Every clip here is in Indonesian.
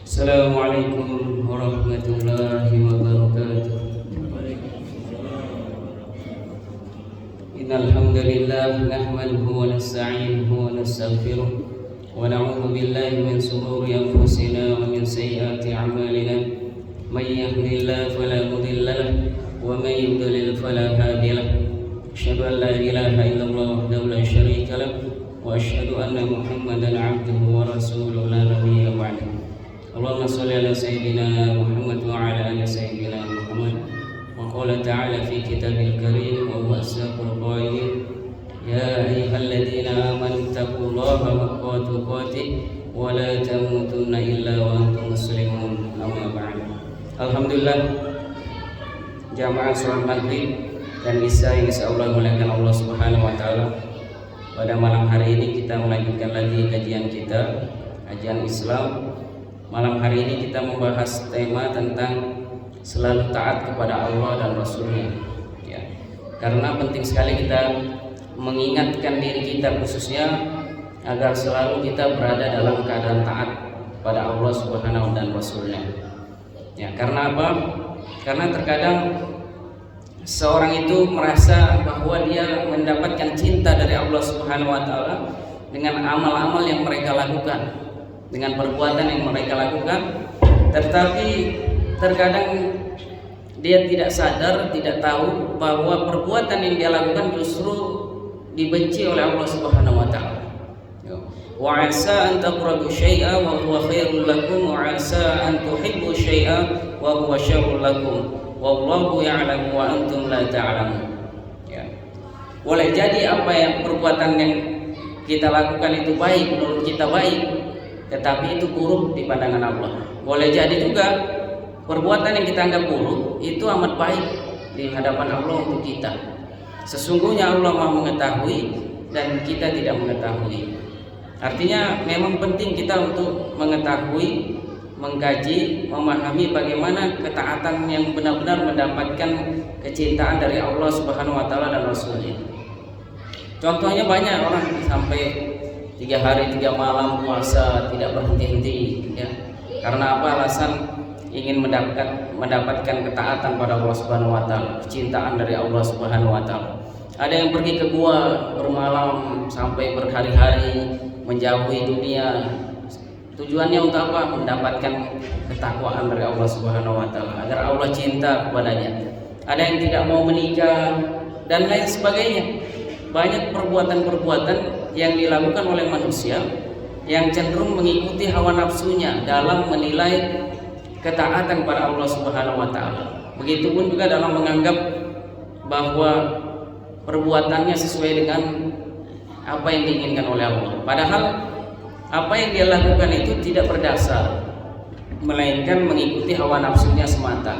Assalamualaikum warahmatullahi wabarakatuh. Innal hamdalillah nahmaduhu wa nasta'inuhu wa nastaghfiruh wa na'udzu billahi min shururi anfusina wa min sayyiati a'malina. May yahdihillahu fala mudilla lahu wa may yudlil fala hadiya lahu. Asyhadu an la ilaha illallah wahdahu la syarika lahu wa asyhadu anna Muhammadan 'abduhu wa rasuluhu la nabiyya ba'dahu. Allahumma sholli ala sayyidina Muhammad wa ala ali sayyidina Muhammad. Wa qala ta'ala fi kitabil karim wa huwa asdaqul qailin, ya ayyuhalladzina amanu taqullaha haqqa tuqatih wa la tamutunna illa wa antum muslimun. Amma ba'd. Alhamdulillah, jamaah salat maghrib dan isya yang insyaallah dimuliakan Allah Subhanahu wa taala. Pada malam hari ini kita melanjutkan lagi kajian kita, kajian Islam. Malam hari ini kita membahas tema tentang selalu taat kepada Allah dan Rasulnya, ya. Karena penting sekali kita mengingatkan diri kita khususnya agar selalu kita berada dalam keadaan taat pada Allah Subhanahu dan Rasulnya. Ya, karena apa? Karena terkadang seorang itu merasa bahwa dia mendapatkan cinta dari Allah Subhanahu wa taala dengan amal-amal yang mereka lakukan, dengan perbuatan yang mereka lakukan, tetapi terkadang dia tidak sadar, tidak tahu bahwa perbuatan yang dia lakukan justru dibenci oleh Allah Subhanahu wa taala. Wa 'asa an taqrabu syai'a wa huwa khairul lakum wa 'asa an tuhibbu syai'a wa huwa syarrul lakum wallahu ya'lamu wa antum la ta'lamun. Ya. Boleh jadi apa yang perbuatan yang kita lakukan itu baik, menurut kita baik, tetapi itu buruk di pandangan Allah. Boleh jadi juga perbuatan yang kita anggap buruk itu amat baik di hadapan Allah untuk kita. Sesungguhnya Allah Maha mengetahui dan kita tidak mengetahui. Artinya memang penting kita untuk mengetahui, mengkaji, memahami bagaimana ketaatan yang benar-benar mendapatkan kecintaan dari Allah Subhanahu wa taala dan Rasulnya. Contohnya banyak orang sampai 3 hari 3 malam puasa tidak berhenti-henti, ya. Karena apa? Alasan ingin mendapatkan ketaatan pada Allah Subhanahu wa taala, kecintaan dari Allah Subhanahu wa taala. Ada yang pergi ke gua bermalam sampai berhari-hari menjauhi dunia. Tujuannya untuk apa? Mendapatkan ketakwaan dari Allah Subhanahu wa taala, agar Allah cinta kepadanya. Ada yang tidak mau menikah dan lain sebagainya. Banyak perbuatan-perbuatan yang dilakukan oleh manusia yang cenderung mengikuti hawa nafsunya dalam menilai ketaatan pada Allah Subhanahu wa taala. Begitupun juga dalam menganggap bahwa perbuatannya sesuai dengan apa yang diinginkan oleh Allah. Padahal apa yang dia lakukan itu tidak berdasar, melainkan mengikuti hawa nafsunya semata.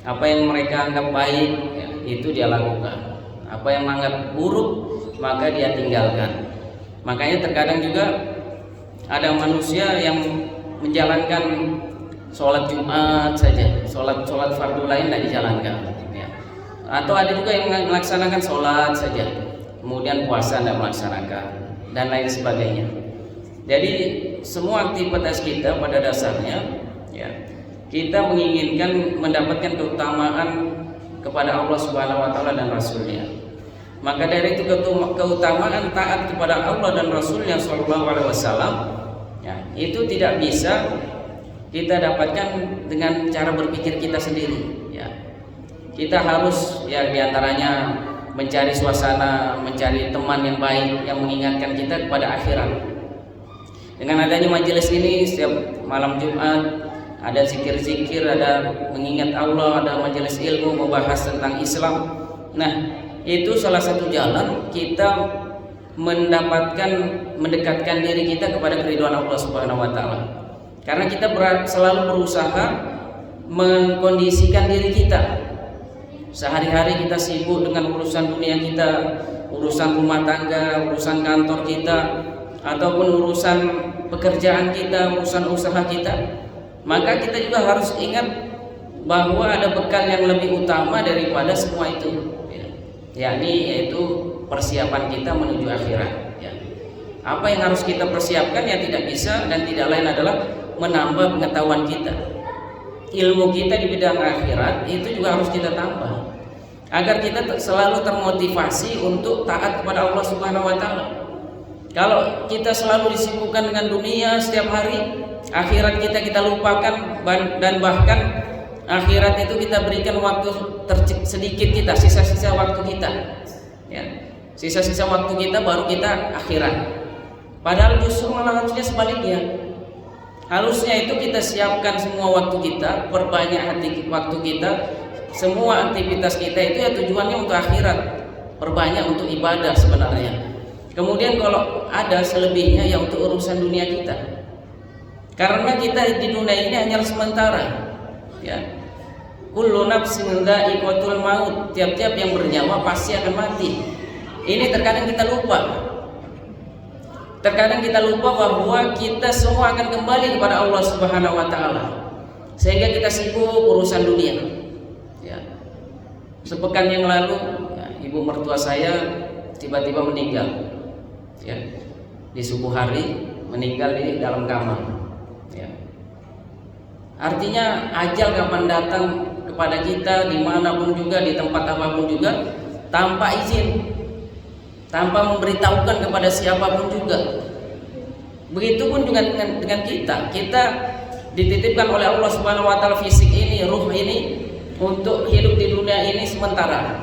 Apa yang mereka anggap baik, ya, itu dia lakukan. Apa yang menganggap buruk, maka dia tinggalkan. Makanya terkadang juga ada manusia yang menjalankan sholat Jumat saja, sholat fardu lain tidak dijalankan, ya. Atau ada juga yang melaksanakan sholat saja, kemudian puasa tidak melaksanakan, dan lain sebagainya. Jadi semua aktivitas kita pada dasarnya, ya, kita menginginkan mendapatkan keutamaan kepada Allah Subhanahu wa taala dan Rasulnya. Maka dari itu keutamaan taat kepada Allah dan Rasulnya sallallahu alaihi wasallam, ya, itu tidak bisa kita dapatkan dengan cara berpikir kita sendiri, ya. Kita harus, ya, diantaranya mencari suasana, mencari teman yang baik yang mengingatkan kita kepada akhirat. Dengan adanya majelis ini setiap malam Jumat ada zikir-zikir, ada mengingat Allah, ada majelis ilmu membahas tentang Islam. Nah, itu salah satu jalan kita mendekatkan diri kita kepada keridhaan Allah Subhanahu wa taala. Karena kita selalu berusaha mengkondisikan diri kita. Sehari-hari kita sibuk dengan urusan dunia kita, urusan rumah tangga, urusan kantor kita, ataupun urusan pekerjaan kita, urusan usaha kita. Maka kita juga harus ingat bahwa ada bekal yang lebih utama daripada semua itu, ya. Yakni yaitu persiapan kita menuju akhirat, ya. Apa yang harus kita persiapkan, ya tidak bisa dan tidak lain adalah menambah pengetahuan kita. Ilmu kita di bidang akhirat itu juga harus kita tambah, agar kita selalu termotivasi untuk taat kepada Allah Subhanahu wa taala. Kalau kita selalu disibukkan dengan dunia setiap hari, akhirat kita lupakan, dan bahkan akhirat itu kita berikan waktu sedikit kita, sisa-sisa waktu kita, ya. Sisa-sisa waktu kita baru kita akhirat. Padahal justru malah harusnya sebaliknya. Harusnya itu kita siapkan semua waktu kita, perbanyak waktu kita, semua aktivitas kita itu ya tujuannya untuk akhirat, perbanyak untuk ibadah sebenarnya. Kemudian kalau ada selebihnya ya untuk urusan dunia kita. Karena kita di dunia ini hanya sementara, ya. Kullu nafsin dha'iqatul maut, tiap-tiap yang bernyawa pasti akan mati. Ini terkadang kita lupa. Terkadang kita lupa bahwa kita semua akan kembali kepada Allah Subhanahu wa taala. Sehingga kita sibuk urusan dunia. Ya. Sepekan yang lalu, ya, ibu mertua saya tiba-tiba meninggal. Ya. Di subuh hari meninggal di dalam kamar. Ya. Artinya ajal kapan datang kepada kita dimanapun juga, di tempat apapun juga, tanpa izin, tanpa memberitahukan kepada siapapun juga. Begitupun dengan kita dititipkan oleh Allah Subhanahu wa taala fisik ini, ruh ini, untuk hidup di dunia ini sementara.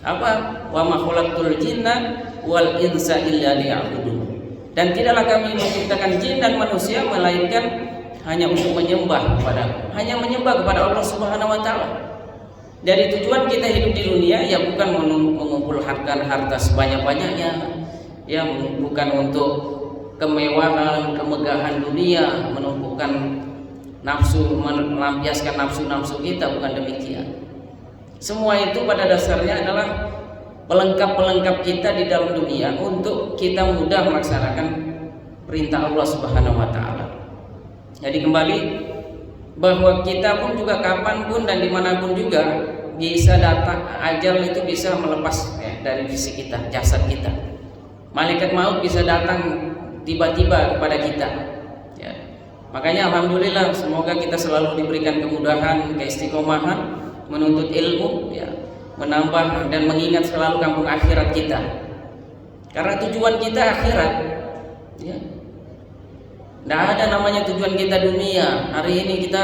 Apa? Wa ma khalaqtul jinna wal insa illa liya'budun. Dan tidaklah kami menciptakan jin dan manusia melainkan hanya untuk menyembah kepada Allah Subhanahu wa taala. Dari tujuan kita hidup di dunia ya bukan mengumpulkan harta sebanyak-banyaknya, ya bukan untuk kemewahan, kemegahan dunia, menumpukan nafsu, melampiaskan nafsu-nafsu kita, bukan demikian. Semua itu pada dasarnya adalah pelengkap-pelengkap kita di dalam dunia untuk kita mudah melaksanakan perintah Allah Subhanahu wa taala. Jadi kembali bahwa kita pun juga kapanpun dan dimanapun juga bisa datang ajal itu bisa melepas dari fisik kita, jasad kita. Malaikat maut bisa datang tiba-tiba kepada kita. Ya. Makanya alhamdulillah semoga kita selalu diberikan kemudahan, keistiqomahan menuntut ilmu, ya, menambah dan mengingat selalu kampung akhirat kita. Karena tujuan kita akhirat. Ya. Tidak ada namanya tujuan kita dunia. Hari ini kita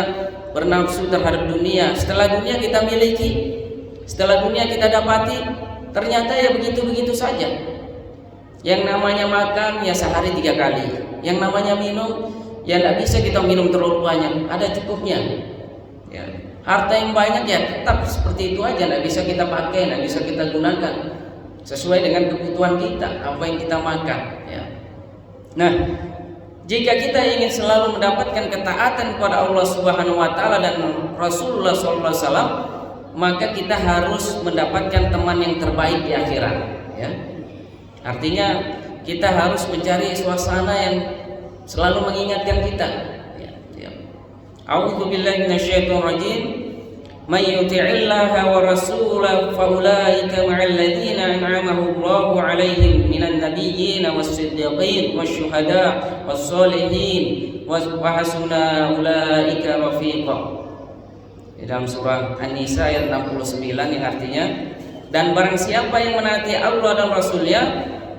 bernafsu terhadap dunia. Setelah dunia kita miliki, setelah dunia kita dapati, ternyata ya begitu-begitu saja. Yang namanya makan ya sehari 3 kali. Yang namanya minum ya tidak bisa kita minum terlalu banyak. Ada cukupnya. Ya. Harta yang banyak ya tetap seperti itu aja, tidak bisa kita pakai, tidak bisa kita gunakan sesuai dengan kebutuhan kita, apa yang kita makan. Ya. Nah, jika kita ingin selalu mendapatkan ketaatan kepada Allah Subhanahu wa taala dan Rasulullah sallallahu alaihi wasallam, maka kita harus mendapatkan teman yang terbaik di akhirat, ya. Artinya kita harus mencari suasana yang selalu mengingatkan kita, ya, ya. A'udzubillahi minasyaitonir rajim. May yuti'illaha wa rasulahu fa ulaika ma'al ladzina an'ama Allahu 'alaihim minan nabiyyin was-siddiqin wasyuhada was-sholihin wa hasuna ulaika rafiqa. Di dalam surah An-Nisa ayat 69 yang artinya, dan barang siapa yang menaati Allah dan Rasulnya,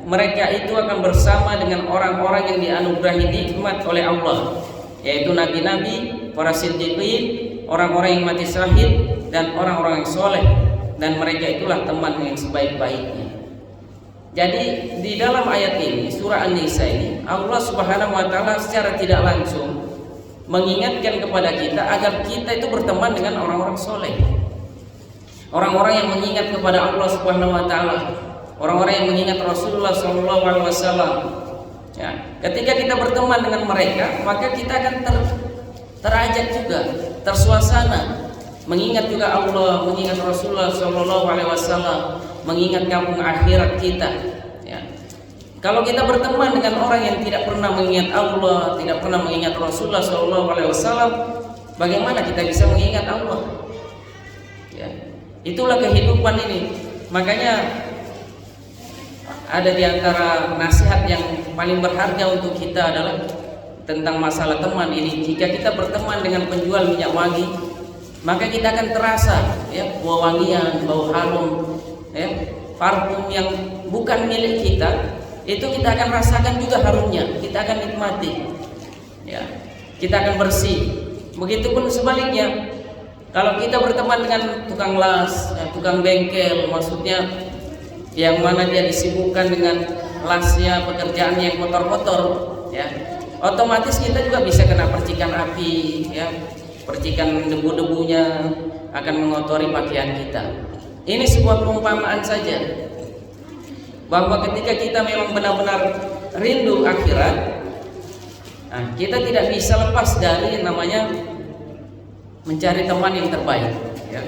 mereka itu akan bersama dengan orang-orang yang dianugerahi nikmat oleh Allah, yaitu nabi-nabi, para siddiqin, orang-orang yang mati syahid, dan orang-orang yang soleh, dan mereka itulah teman yang sebaik-baiknya. Jadi di dalam ayat ini, surah An-Nisa ini, Allah Subhanahu wa taala secara tidak langsung mengingatkan kepada kita agar kita itu berteman dengan orang-orang soleh, orang-orang yang mengingat kepada Allah Subhanahu wa taala, orang-orang yang mengingat Rasulullah sallallahu alaihi wasallam. Ya, ketika kita berteman dengan mereka, maka kita akan terajak juga, tersuasana, mengingat juga Allah, mengingat Rasulullah sallallahu alaihi wasallam, mengingat kampung akhirat kita. Ya. Kalau kita berteman dengan orang yang tidak pernah mengingat Allah, tidak pernah mengingat Rasulullah sallallahu alaihi wasallam, bagaimana kita bisa mengingat Allah? Ya. Itulah kehidupan ini. Makanya ada di antara nasihat yang paling berharga untuk kita adalah tentang masalah teman ini. Jika kita berteman dengan penjual minyak wangi, maka kita akan terasa ya bau wangian, bau harum, ya, parfum yang bukan milik kita, itu kita akan rasakan juga harumnya, kita akan nikmati, ya, kita akan bersih. Begitupun sebaliknya, kalau kita berteman dengan tukang las, ya, tukang bengkel, maksudnya yang mana dia disibukkan dengan lasnya, pekerjaan yang kotor-kotor, ya, otomatis kita juga bisa kena percikan api, ya, percikan debu-debunya akan mengotori pakaian kita. Ini sebuah perumpamaan saja bahwa ketika kita memang benar-benar rindu akhirat, nah, kita tidak bisa lepas dari namanya mencari teman yang terbaik, ya.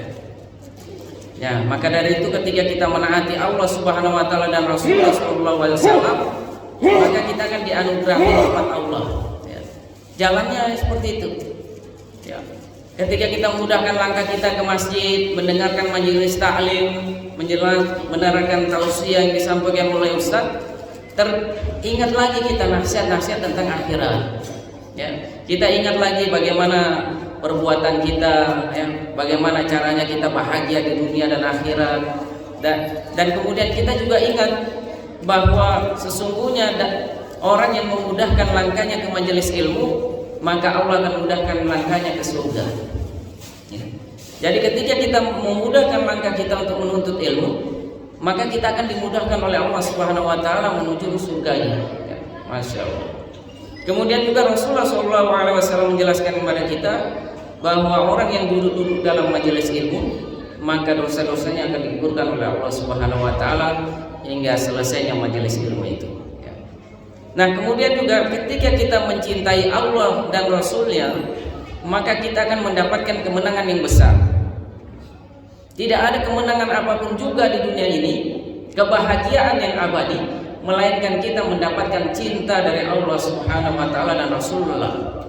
Ya, maka dari itu ketika kita menaati Allah Subhanahu wa taala dan Rasulullah sallallahu alaihi wasallam, maka kita akan dianugerahi rahmat Allah, ya. Jalannya seperti itu. Ya. Ketika kita memudahkan langkah kita ke masjid, mendengarkan majelis taklim, mendengarkan tausiah yang disampaikan oleh ustaz, teringat lagi kita nasihat-nasihat tentang akhirat. Ya. Kita ingat lagi bagaimana perbuatan kita, ya, bagaimana caranya kita bahagia di dunia dan akhirat, dan kemudian kita juga ingat bahwa sesungguhnya orang yang memudahkan langkahnya ke majelis ilmu, maka Allah akan mudahkan langkahnya ke surga. Ya. Jadi ketika kita memudahkan langkah kita untuk menuntut ilmu, maka kita akan dimudahkan oleh Allah Subhanahu wa taala menuju surganya. Ya. Masya Allah. Kemudian juga Rasulullah SAW menjelaskan kepada kita bahwa orang yang duduk-duduk dalam majelis ilmu, maka dosa-dosanya akan digugurkan oleh Allah Subhanahu wa taala hingga selesainya majelis ilmu itu. Ya. Nah, kemudian juga ketika kita mencintai Allah dan Rasul-Nya, maka kita akan mendapatkan kemenangan yang besar. Tidak ada kemenangan apapun juga di dunia ini, kebahagiaan yang abadi, melainkan kita mendapatkan cinta dari Allah Subhanahu wa taala dan Rasulullah.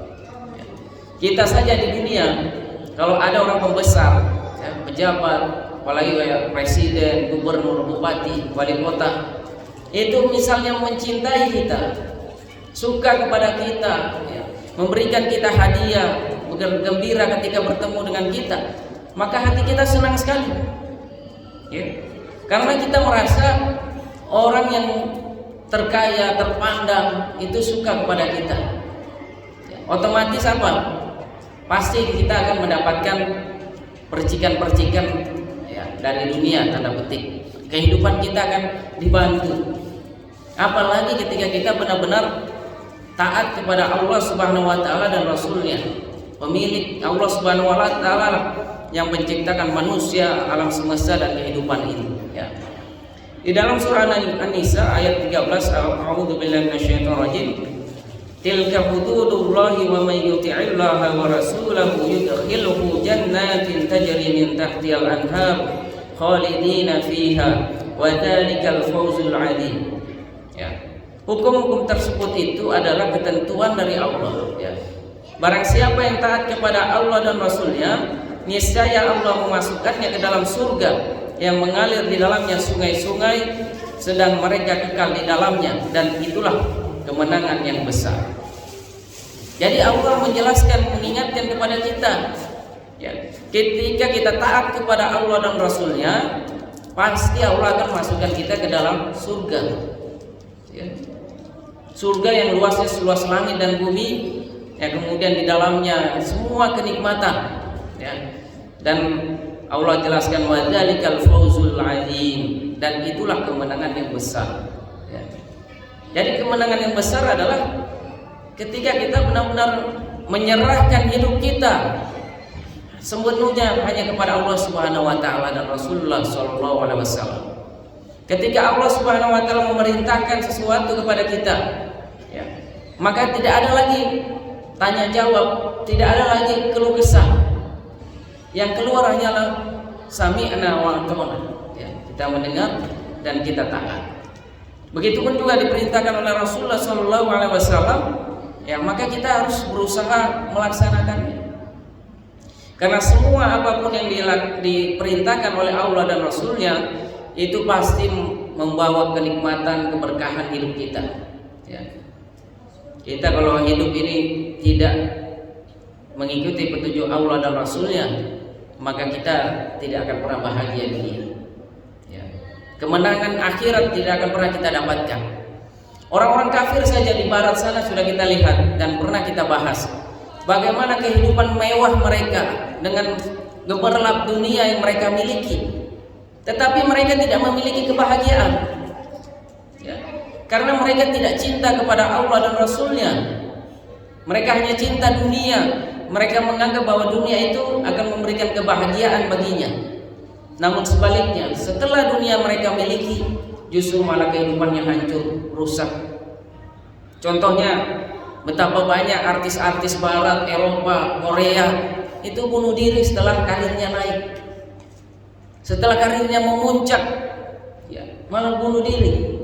Kita saja di dunia, kalau ada orang pembesar, ya, pejabat, apalagi kayak presiden, gubernur, bupati, wali kota, itu misalnya mencintai kita, suka kepada kita, ya, memberikan kita hadiah, bergembira ketika bertemu dengan kita, maka hati kita senang sekali, ya. Karena kita merasa orang yang terkaya, terpandang itu suka kepada kita, ya. Otomatis apa? Pasti kita akan mendapatkan percikan-percikan, ya, dari dunia, tanda petik. Kehidupan kita akan dibantu. Apalagi ketika kita benar-benar taat kepada Allah Subhanahu wa taala dan Rasul-Nya. Pemilik Allah Subhanahu wa taala yang menciptakan manusia, alam semesta dan kehidupan ini, ya. Di dalam surah An-Nisa ayat 13, a'udzubillahi minasyaitonir rajim. Tilka hududullahi wa may yuti'illaha wa rasulahu yudkhilhu jannatin tajri min tahtihal anhar khalidina fiha wa dzalikal fawzul 'adzim. Ya. Hukum-hukum tersebut itu adalah ketentuan dari Allah, ya. Barang siapa yang taat kepada Allah dan Rasul-Nya, niscaya Allah memasukkannya ke dalam surga yang mengalir di dalamnya sungai-sungai, sedang mereka kekal di dalamnya, dan itulah kemenangan yang besar. Jadi Allah menjelaskan, mengingatkan kepada kita, ya, ketika kita taat kepada Allah dan Rasul-Nya, pasti Allah akan masukkan kita ke dalam surga, ya. Surga yang luasnya seluas langit dan bumi, ya, kemudian di dalamnya semua kenikmatan, ya. Dan Allah jelaskan wa dzalikal fawzul 'adzim, dan itulah kemenangan yang besar, ya. Jadi kemenangan yang besar adalah ketika kita benar-benar menyerahkan hidup kita sepenuhnya hanya kepada Allah Subhanahu wa taala dan Rasulullah sallallahu alaihi wasallam. Ketika Allah Subhanahu wa taala memerintahkan sesuatu kepada kita, ya, maka tidak ada lagi tanya jawab, tidak ada lagi keluh kesah. Yang keluar hanyalah sami'na wa ata'na, ya, kita mendengar dan kita taat. Begitupun juga diperintahkan oleh Rasulullah sallallahu alaihi wasallam, ya, maka kita harus berusaha melaksanakannya. Karena semua apapun yang diperintahkan oleh Allah dan Rasul-Nya itu pasti membawa kenikmatan, keberkahan hidup kita, ya. Kita kalau hidup ini tidak mengikuti petunjuk Allah dan Rasulnya, maka kita tidak akan pernah bahagia dunia. Ya. Kemenangan akhirat tidak akan pernah kita dapatkan. Orang-orang kafir saja di barat sana sudah kita lihat dan pernah kita bahas bagaimana kehidupan mewah mereka dengan gemerlap dunia yang mereka miliki, tetapi mereka tidak memiliki kebahagiaan, ya. Karena mereka tidak cinta kepada Allah dan Rasulnya. Mereka hanya cinta dunia. Mereka menganggap bahwa dunia itu akan memberikan kebahagiaan baginya. Namun sebaliknya, setelah dunia mereka miliki, justru malah kehidupannya hancur, rusak. Contohnya, betapa banyak artis-artis barat, Eropa, Korea itu bunuh diri setelah karirnya naik. Setelah karirnya memuncak, ya, malah bunuh diri.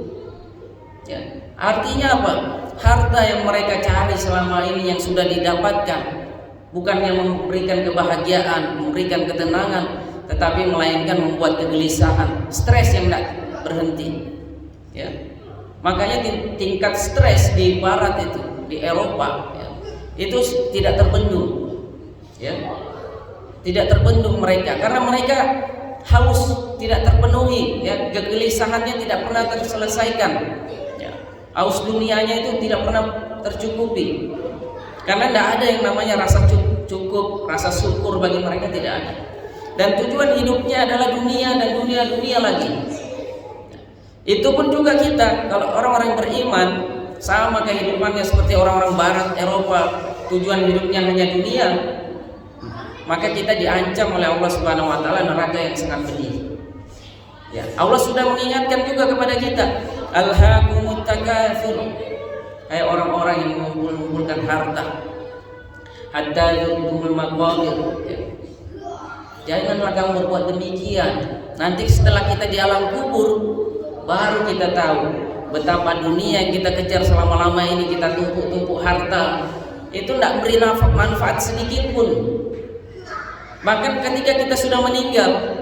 Ya, artinya apa? Harta yang mereka cari selama ini yang sudah didapatkan bukannya memberikan kebahagiaan, memberikan ketenangan, tetapi melainkan membuat kegelisahan, stres yang tidak berhenti. Ya. Makanya tingkat stres di barat itu, di Eropa, ya, itu tidak terbendung. Ya. Tidak terbendung mereka karena mereka haus tidak terpenuhi, ya, kegelisahannya tidak pernah terselesaikan. Haus dunianya itu tidak pernah tercukupi, karena tidak ada yang namanya rasa cukup, rasa syukur bagi mereka tidak ada. Dan tujuan hidupnya adalah dunia dan dunia lagi. Itu pun juga kita, kalau orang-orang beriman sama kehidupannya seperti orang-orang barat, Eropa, tujuan hidupnya hanya dunia, maka kita diancam oleh Allah Subhanahu wa taala neraka yang sangat pedih. Ya, Allah sudah mengingatkan juga kepada kita, alhaakumut takatsur, hai orang-orang yang mengumpulkan harta, hatta zurtumul maqabir. Janganlah kamu berbuat demikian. Nanti setelah kita di alam kubur, baru kita tahu betapa dunia yang kita kejar selama-lama ini, kita tumpuk-tumpuk harta, itu tidak beri manfaat sedikit pun. Bahkan ketika kita sudah meninggal,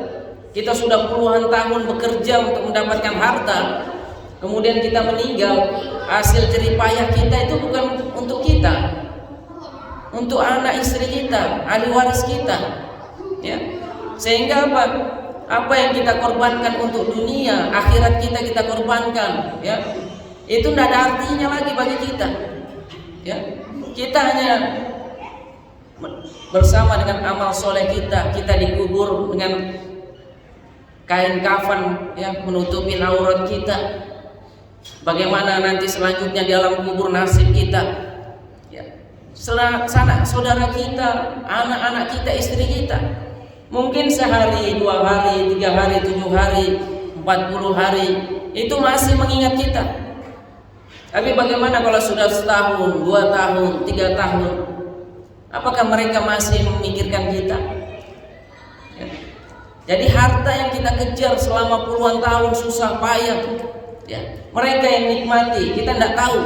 kita sudah puluhan tahun bekerja untuk mendapatkan harta, kemudian kita meninggal, hasil jerih payah kita itu bukan untuk kita, untuk anak istri kita, ahli waris kita, ya. Sehingga apa yang kita korbankan untuk dunia, akhirat kita korbankan, ya, itu tidak ada artinya lagi bagi kita, ya. Kita hanya bersama dengan amal soleh kita dikubur dengan kain kafan yang menutupi aurat kita. Bagaimana nanti selanjutnya di alam kubur nasib kita, ya. Sanak saudara kita, anak-anak kita, istri kita, mungkin sehari, 2 hari, 3 hari, 7 hari, 40 hari itu masih mengingat kita. Tapi bagaimana kalau sudah setahun, 2 tahun, 3 tahun, apakah mereka masih memikirkan kita? Ya. Jadi harta yang kita kejar selama puluhan tahun susah payah, ya, mereka yang nikmati, kita tidak tahu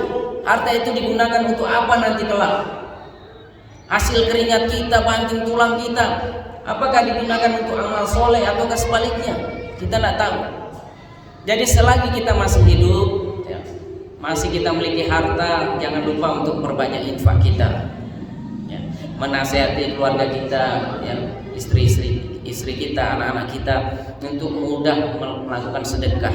harta itu digunakan untuk apa nanti kelak. Hasil keringat kita, banting tulang kita, apakah digunakan untuk amal soleh ataukah sebaliknya? Kita tidak tahu. Jadi selagi kita masih hidup, ya, masih kita memiliki harta, jangan lupa untuk perbanyak infak kita, ya, menasihati keluarga kita, ya, istri kita, anak-anak kita untuk mudah melakukan sedekah,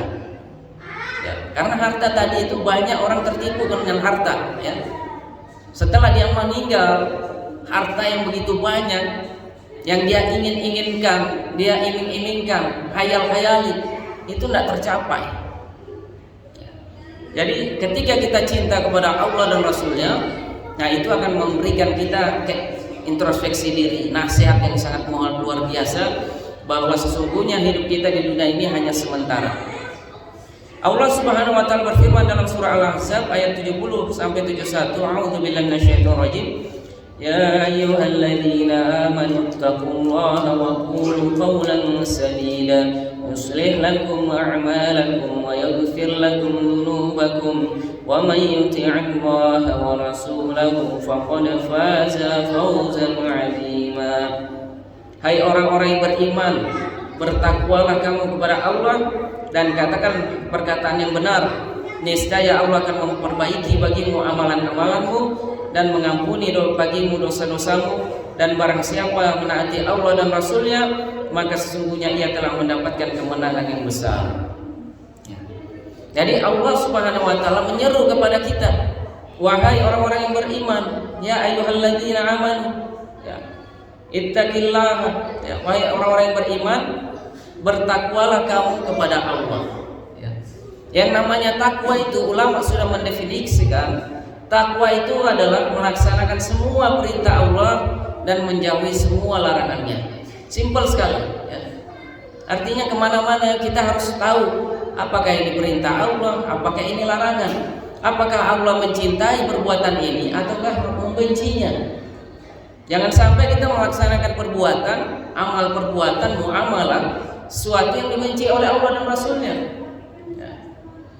ya. Karena harta tadi itu banyak orang tertipu dengan harta, ya. Setelah dia meninggal, harta yang begitu banyak yang dia inginkan, dia iming-imingkan, hayal-hayali, itu tidak tercapai, ya. Jadi ketika kita cinta kepada Allah dan Rasulnya, nah itu akan memberikan kita introspeksi diri, nasihat yang sangat luar biasa, bahwa sesungguhnya hidup kita di dunia ini hanya sementara. Allah Subhanahu wa taala berfirman dalam surah Al-Ahzab ayat 70 sampai 71, a'udzubillahi minasyaitonir rajim. Ya ayyuhalladzina amanu taqullaha wa qulu qawlan sadida yuslih lakum a'malakum wa yaghfir lakum dhunubakum wa may yuti'illaha wa rasulahu faqad faza fawzan 'azima. Hai orang-orang yang beriman, bertakwalah kamu kepada Allah dan katakan perkataan yang benar, niscaya Allah akan memperbaiki bagimu amalan-amalanmu dan mengampuni bagimu dosa-dosamu, dan barang siapa menaati Allah dan Rasulnya maka sesungguhnya ia telah mendapatkan kemenangan yang besar. Jadi Allah Subhanahu wa taala menyeru kepada kita, wahai orang-orang yang beriman, ya ayyuhalladzina amanu, ya, ittaqillaha, ya, wahai orang-orang yang beriman, bertakwalah kamu kepada Allah. Ya. Yang namanya takwa itu ulama sudah mendefinisikan, takwa itu adalah melaksanakan semua perintah Allah dan menjauhi semua larangannya. Simpel sekali. Ya. Artinya kemana-mana kita harus tahu apakah ini perintah Allah, apakah ini larangan, apakah Allah mencintai perbuatan ini ataukah membencinya. Jangan sampai kita melaksanakan perbuatan, amal perbuatan, muamalah, sesuatu yang dibenci oleh Allah dan Rasulnya. Ya.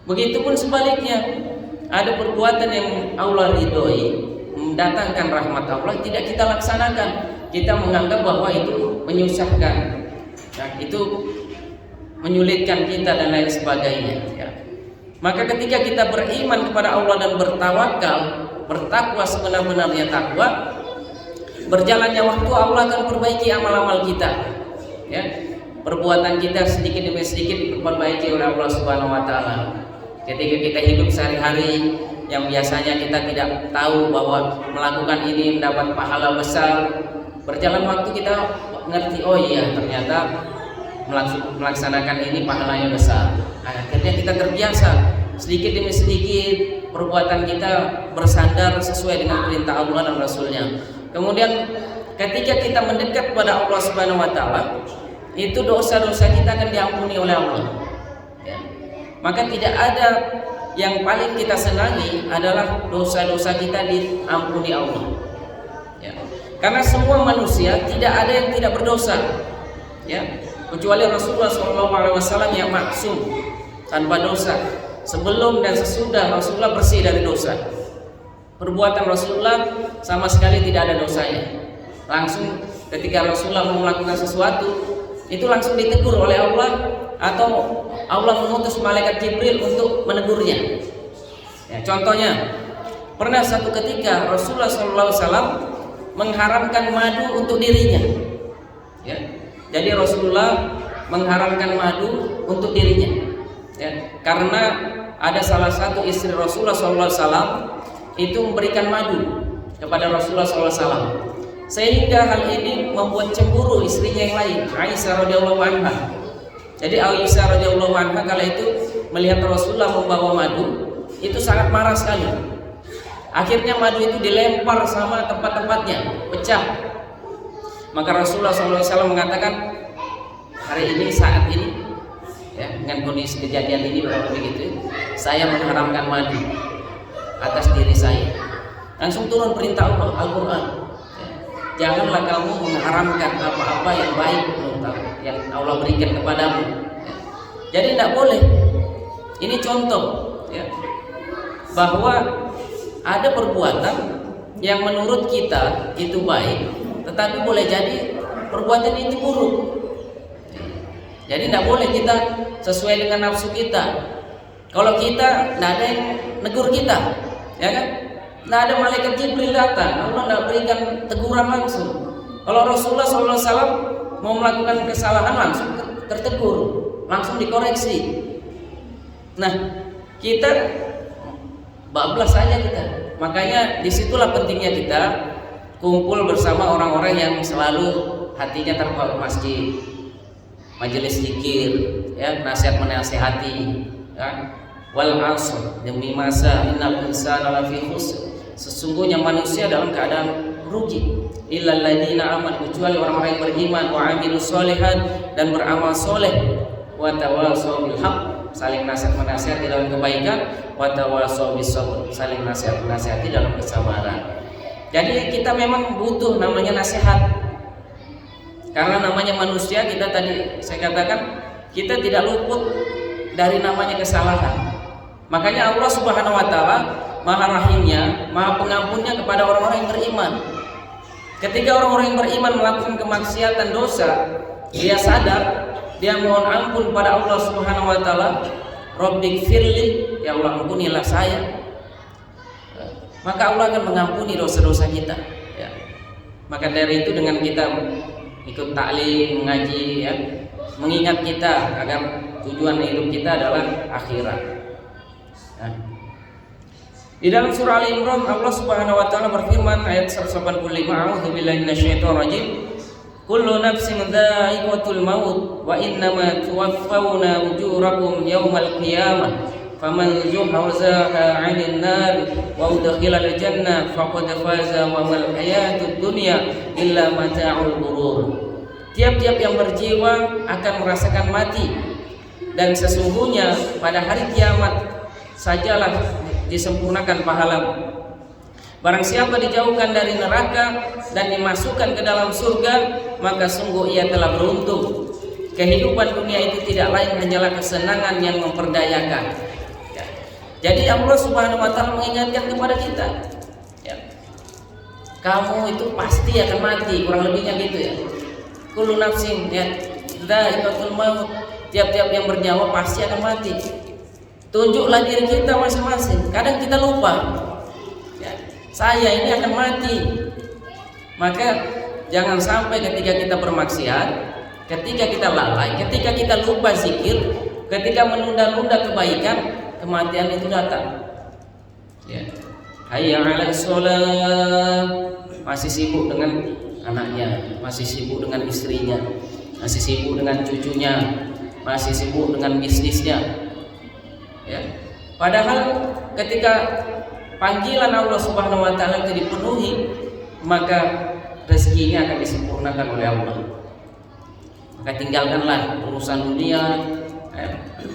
Begitupun sebaliknya, ada perbuatan yang Allah ridhoi, mendatangkan rahmat Allah, tidak kita laksanakan. Kita menganggap bahwa itu menyusahkan, nah, itu menyulitkan kita dan lain sebagainya. Ya. Maka ketika kita beriman kepada Allah dan bertawakal, bertakwa sebenar-benarnya takwa, berjalannya waktu Allah akan perbaiki amal-amal kita. Ya. Perbuatan kita sedikit demi sedikit diperbaiki oleh Allah Subhanahu wa taala. Ketika kita hidup sehari-hari yang biasanya kita tidak tahu bahwa melakukan ini mendapat pahala besar, berjalan waktu kita ngerti, oh iya ternyata melaksanakan ini pahalanya besar. Akhirnya kita terbiasa, sedikit demi sedikit perbuatan kita bersandar sesuai dengan perintah Allah dan Rasulnya. Kemudian ketika kita mendekat kepada Allah Subhanahu wa taala, itu dosa-dosa kita akan diampuni oleh Allah. Ya. Maka tidak ada yang paling kita senangi adalah dosa-dosa kita diampuni Allah. Ya. Karena semua manusia tidak ada yang tidak berdosa. Ya. Kecuali Rasulullah SAW yang maksum tanpa dosa. Sebelum dan sesudah Rasulullah bersih dari dosa. Perbuatan Rasulullah sama sekali tidak ada dosanya. Langsung ketika Rasulullah mau melakukan sesuatu, itu langsung ditegur oleh Allah, atau Allah mengutus malaikat Jibril untuk menegurnya. Ya, contohnya, pernah satu ketika Rasulullah SAW mengharamkan madu untuk dirinya. Ya, jadi Rasulullah mengharamkan madu untuk dirinya. Ya, karena ada salah satu istri Rasulullah SAW itu memberikan madu kepada Rasulullah SAW, sehingga hal ini membuat cemburu istrinya yang lain, Aisyah radhiyallahu anha. Jadi Aisyah radhiyallahu anha kala itu melihat Rasulullah membawa madu, itu sangat marah sekali. Akhirnya madu itu dilempar sama tempat-tempatnya, pecah. Maka Rasulullah SAW mengatakan, hari ini, saat ini, ya, dengan kondisi kejadian ini begitu, saya mengharamkan madu atas diri saya. Langsung turun perintah Allah, Al-Quran. Janganlah kamu mengharamkan apa-apa yang baik yang Allah berikan kepadamu. Ya. Jadi tidak boleh. Ini contoh, ya, bahwa ada perbuatan yang menurut kita itu baik, tetapi boleh jadi perbuatan itu buruk. Ya. Jadi tidak boleh kita sesuai dengan nafsu kita. Kalau kita tidak ada yang negur kita, ya kan? Tidak ada malaikat Jibril datang, Allah tidak berikan teguran langsung. Kalau Rasulullah SAW mau melakukan kesalahan langsung tertegur, langsung dikoreksi. Nah, kita bablas saja kita. Makanya disitulah pentingnya kita kumpul bersama orang-orang yang selalu hatinya terpaut masjid, majelis zikir, ya, nasihat menasihati, ya. Wal asr, demi masa, innal insana lafi khusr. Sesungguhnya manusia dalam keadaan rugi, illal ladzina amanu, kecuali orang-orang yang beriman, wa amilus sholihat, dan beramal soleh, wa tawassaw bil haqq, saling nasihat menasihati dalam kebaikan, wa tawassaw bis sabr, saling nasihat menasihati dalam kesabaran. Jadi kita memang butuh namanya nasihat, karena namanya manusia, kita tadi saya katakan kita tidak luput dari namanya kesalahan. Makanya Allah Subhanahu wa taala Maha Rahimnya, Maha Pengampunnya kepada orang-orang yang beriman. Ketika orang-orang yang beriman melakukan kemaksiatan dosa, dia sadar, dia mohon ampun pada Allah Subhanahu wa taala, Rabbighfirli ya Allah ampunilah saya, maka Allah akan mengampuni dosa-dosa kita. Ya. Maka dari itu dengan kita ikut taklim, mengaji, ya, mengingat kita agar tujuan hidup kita adalah akhirat. Ya. Di dalam surah Al-Imran Allah Subhanahu wa taala berfirman ayat 185, A'udzubillahi minasyaitonir rajim. Kullu nafsin dha'iqatul maut wa innama tuwaffawna ujurakum yaumal qiyamah. Faman zuhziha 'anil nar wa udkhilal jannah faqad faza wa mal hayatud dunya illa mata'ul ghurur. Tiap-tiap yang berjiwa akan merasakan mati, dan sesungguhnya pada hari kiamat sajalah disempurnakan pahala. Barang siapa dijauhkan dari neraka dan dimasukkan ke dalam surga, maka sungguh ia telah beruntung. Kehidupan dunia itu tidak lain hanyalah kesenangan yang memperdayakan. Ya. Jadi Allah Subhanahu wa taala mengingatkan kepada kita, ya, kamu itu pasti akan mati, kurang lebihnya gitu ya. Kullu nafsin ya dha'iqatul maut, tiap-tiap yang bernyawa pasti akan mati. Tunjuklah diri kita masing-masing. Kadang kita lupa, ya, saya ini akan mati. Maka jangan sampai ketika kita bermaksiat, ketika kita lalai, ketika kita lupa zikir, ketika menunda-nunda kebaikan, kematian itu datang. Ya. Hayya 'alas shalah, masih sibuk dengan anaknya, masih sibuk dengan istrinya, masih sibuk dengan cucunya, masih sibuk dengan bisnisnya. Ya. Padahal ketika panggilan Allah Subhanahu wa taala itu dipenuhi, maka rezekinya akan disempurnakan oleh Allah. Maka tinggalkanlah urusan dunia,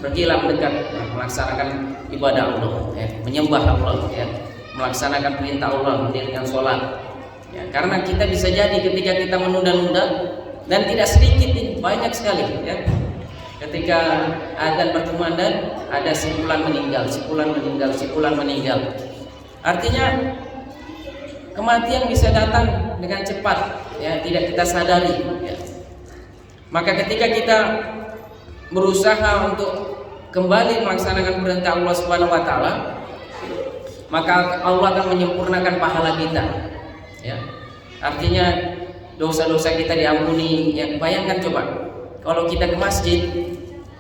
pergilah mendekat, melaksanakan ibadah Allah, menyembah Allah, melaksanakan perintah Allah, mendirikan sholat. Ya, karena kita bisa jadi ketika kita menunda-nunda, dan tidak sedikit ini, banyak sekali, ya. Ketika adzan berkumandang, ada sipulan meninggal, sipulan meninggal, sipulan meninggal. Artinya kematian bisa datang dengan cepat, ya, tidak kita sadari. Ya. Maka ketika kita berusaha untuk kembali melaksanakan perintah Allah Subhanahu wa taala, maka Allah akan menyempurnakan pahala kita. Ya. Artinya dosa-dosa kita diampuni. Ya, bayangkan coba, kalau kita ke masjid,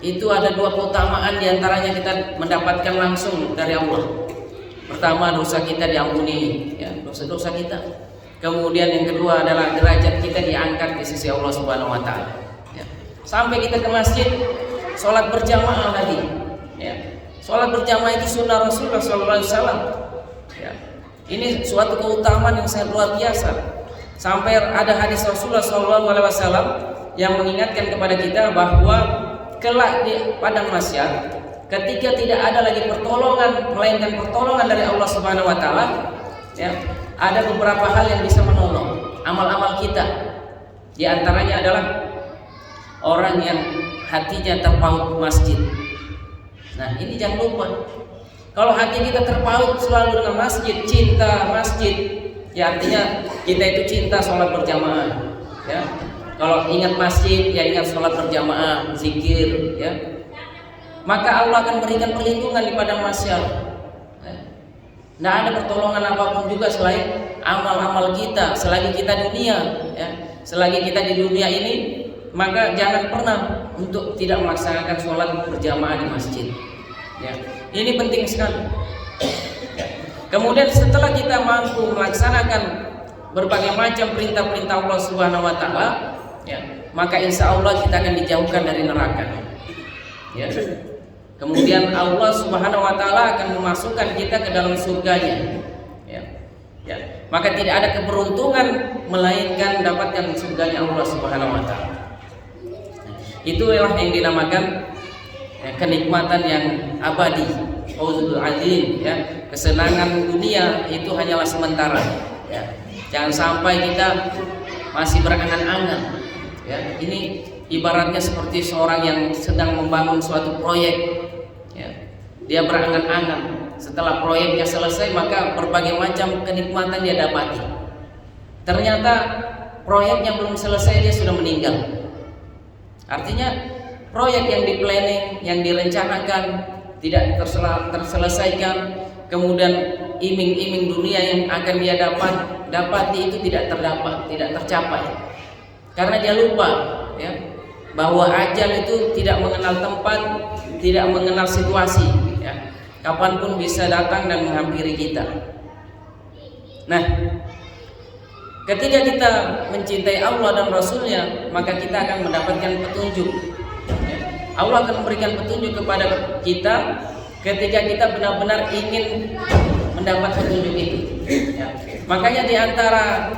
itu ada dua keutamaan, diantaranya kita mendapatkan langsung dari Allah. Pertama, dosa kita diampuni, ya, dosa-dosa kita. Kemudian yang kedua adalah derajat kita diangkat di sisi Allah Subhanahu wa taala. Ya. Sampai kita ke masjid, sholat berjamaah lagi. Ya. Sholat berjamaah itu sunnah Rasulullah SAW. Ya. Ini suatu keutamaan yang sangat luar biasa. Sampai ada hadis Rasulullah SAW yang mengingatkan kepada kita bahwa kelak di padang mahsyar, ketika tidak ada lagi pertolongan melainkan pertolongan dari Allah Subhanahu wa taala, ya, ada beberapa hal yang bisa menolong amal-amal kita. Di antaranya adalah orang yang hatinya terpaut masjid. Nah, ini jangan lupa. Kalau hati kita terpaut selalu dengan masjid, cinta masjid, ya artinya kita itu cinta sholat berjamaah, ya. Kalau ingat masjid, ya ingat sholat berjamaah, zikir, ya. Maka Allah akan berikan perlindungan di padang mahsyar. Tidak ada pertolongan apapun juga selain amal-amal kita. Selagi kita dunia, ya, selagi kita di dunia ini, maka jangan pernah untuk tidak melaksanakan sholat berjamaah di masjid. Ya. Ini penting sekali. Ya. Kemudian setelah kita mampu melaksanakan berbagai macam perintah-perintah Allah Subhanahu wa taala, ya, maka insya Allah kita akan dijauhkan dari neraka. Ya. Kemudian Allah Subhanahu wa taala akan memasukkan kita ke dalam surganya. Ya. Ya. Maka tidak ada keberuntungan melainkan dapatkan surganya Allah Subhanahu wa taala. Itulah yang dinamakan, ya, kenikmatan yang abadi, fawzul azim, ya. Kesenangan dunia itu hanyalah sementara, ya. Jangan sampai kita masih berangan-angan. Ya, ini ibaratnya seperti seorang yang sedang membangun suatu proyek. Ya, dia berangan-angan. Setelah proyeknya selesai, maka berbagai macam kenikmatan dia dapati. Ternyata proyeknya belum selesai, dia sudah meninggal. Artinya proyek yang di planning, yang direncanakan, tidak terselesaikan, kemudian iming-iming dunia yang akan dia dapati itu tidak tercapai, karena dia lupa ya bahwa ajal itu tidak mengenal tempat, tidak mengenal situasi ya. Kapanpun bisa datang dan menghampiri kita. Nah, ketika kita mencintai Allah dan Rasulnya, maka kita akan mendapatkan petunjuk. Allah akan memberikan petunjuk kepada kita ketika kita benar-benar ingin mendapat petunjuk itu. Ya. Makanya di antara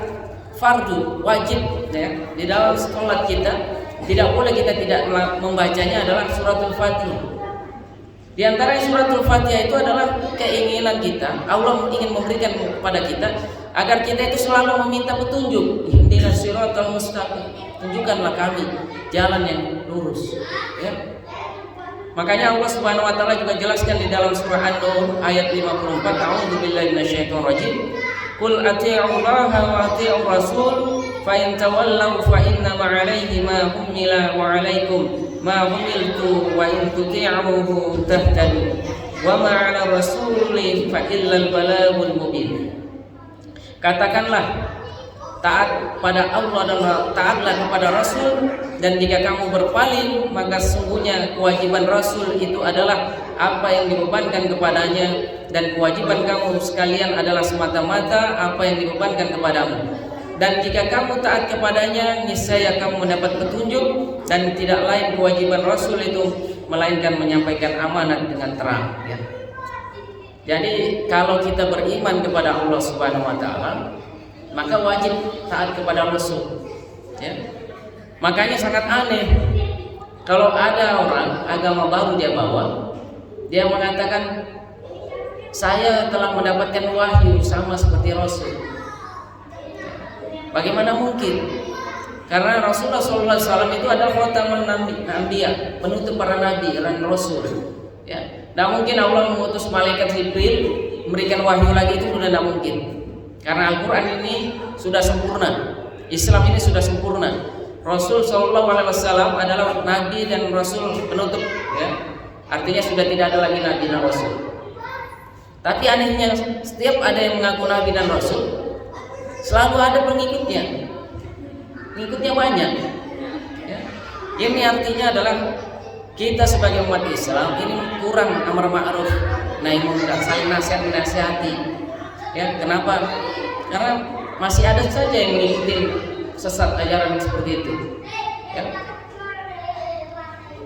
fardu wajib ya, di dalam sholat kita tidak boleh kita tidak membacanya adalah suratul Fatihah. Di antara suratul Fatihah itu adalah keinginan kita, Allah ingin memberikan kepada kita agar kita itu selalu meminta petunjuk. Ihdinas siratal mustaqim, tunjukkanlah kami jalan yang lurus ya. Makanya Allah Subhanahu wa taala juga jelaskan di dalam surah An-Nur ayat 54, A'udzubillahi minasyaitonir rajim. Qul atii'ullaha wa atii'ur rasul fa in tawallaw fa inna ma 'alaihi ma humila wa 'alaikum ma humiltu wa in tuti'uhu tahtadu wa ma 'ala rasuli fa illal balaghul mubin. Katakanlah, taat pada Allah dan taatlah kepada Rasul, dan jika kamu berpaling maka sungguhnya kewajiban Rasul itu adalah apa yang dibebankan kepadanya, dan kewajiban kamu sekalian adalah semata-mata apa yang dibebankan kepadamu. Dan jika kamu taat kepadanya, niscaya kamu mendapat petunjuk, dan tidak lain kewajiban Rasul itu melainkan menyampaikan amanat dengan terang ya. Jadi kalau kita beriman kepada Allah Subhanahu wa taala, maka wajib taat kepada Rasul ya. Makanya sangat aneh kalau ada orang agama baru dia bawa, dia mengatakan saya telah mendapatkan wahyu sama seperti Rasul. Bagaimana mungkin? Karena Rasulullah SAW itu adalah khatamun anbiya, penutup para nabi dan rasul ya. Tidak mungkin Allah mengutus malaikat Jibril memberikan wahyu lagi, itu sudah tidak mungkin. Karena Al-Quran ini sudah sempurna, Islam ini sudah sempurna. Rasul SAW adalah nabi dan rasul penutup ya. Artinya sudah tidak ada lagi nabi dan rasul. Tapi anehnya setiap ada yang mengaku nabi dan rasul, selalu ada pengikutnya banyak ya. Ini artinya adalah kita sebagai umat Islam ini kurang amar ma'ruf nahi munkar, saling nasihati ya. Kenapa? Karena masih ada saja yang mengikuti sesat ajaran seperti itu ya.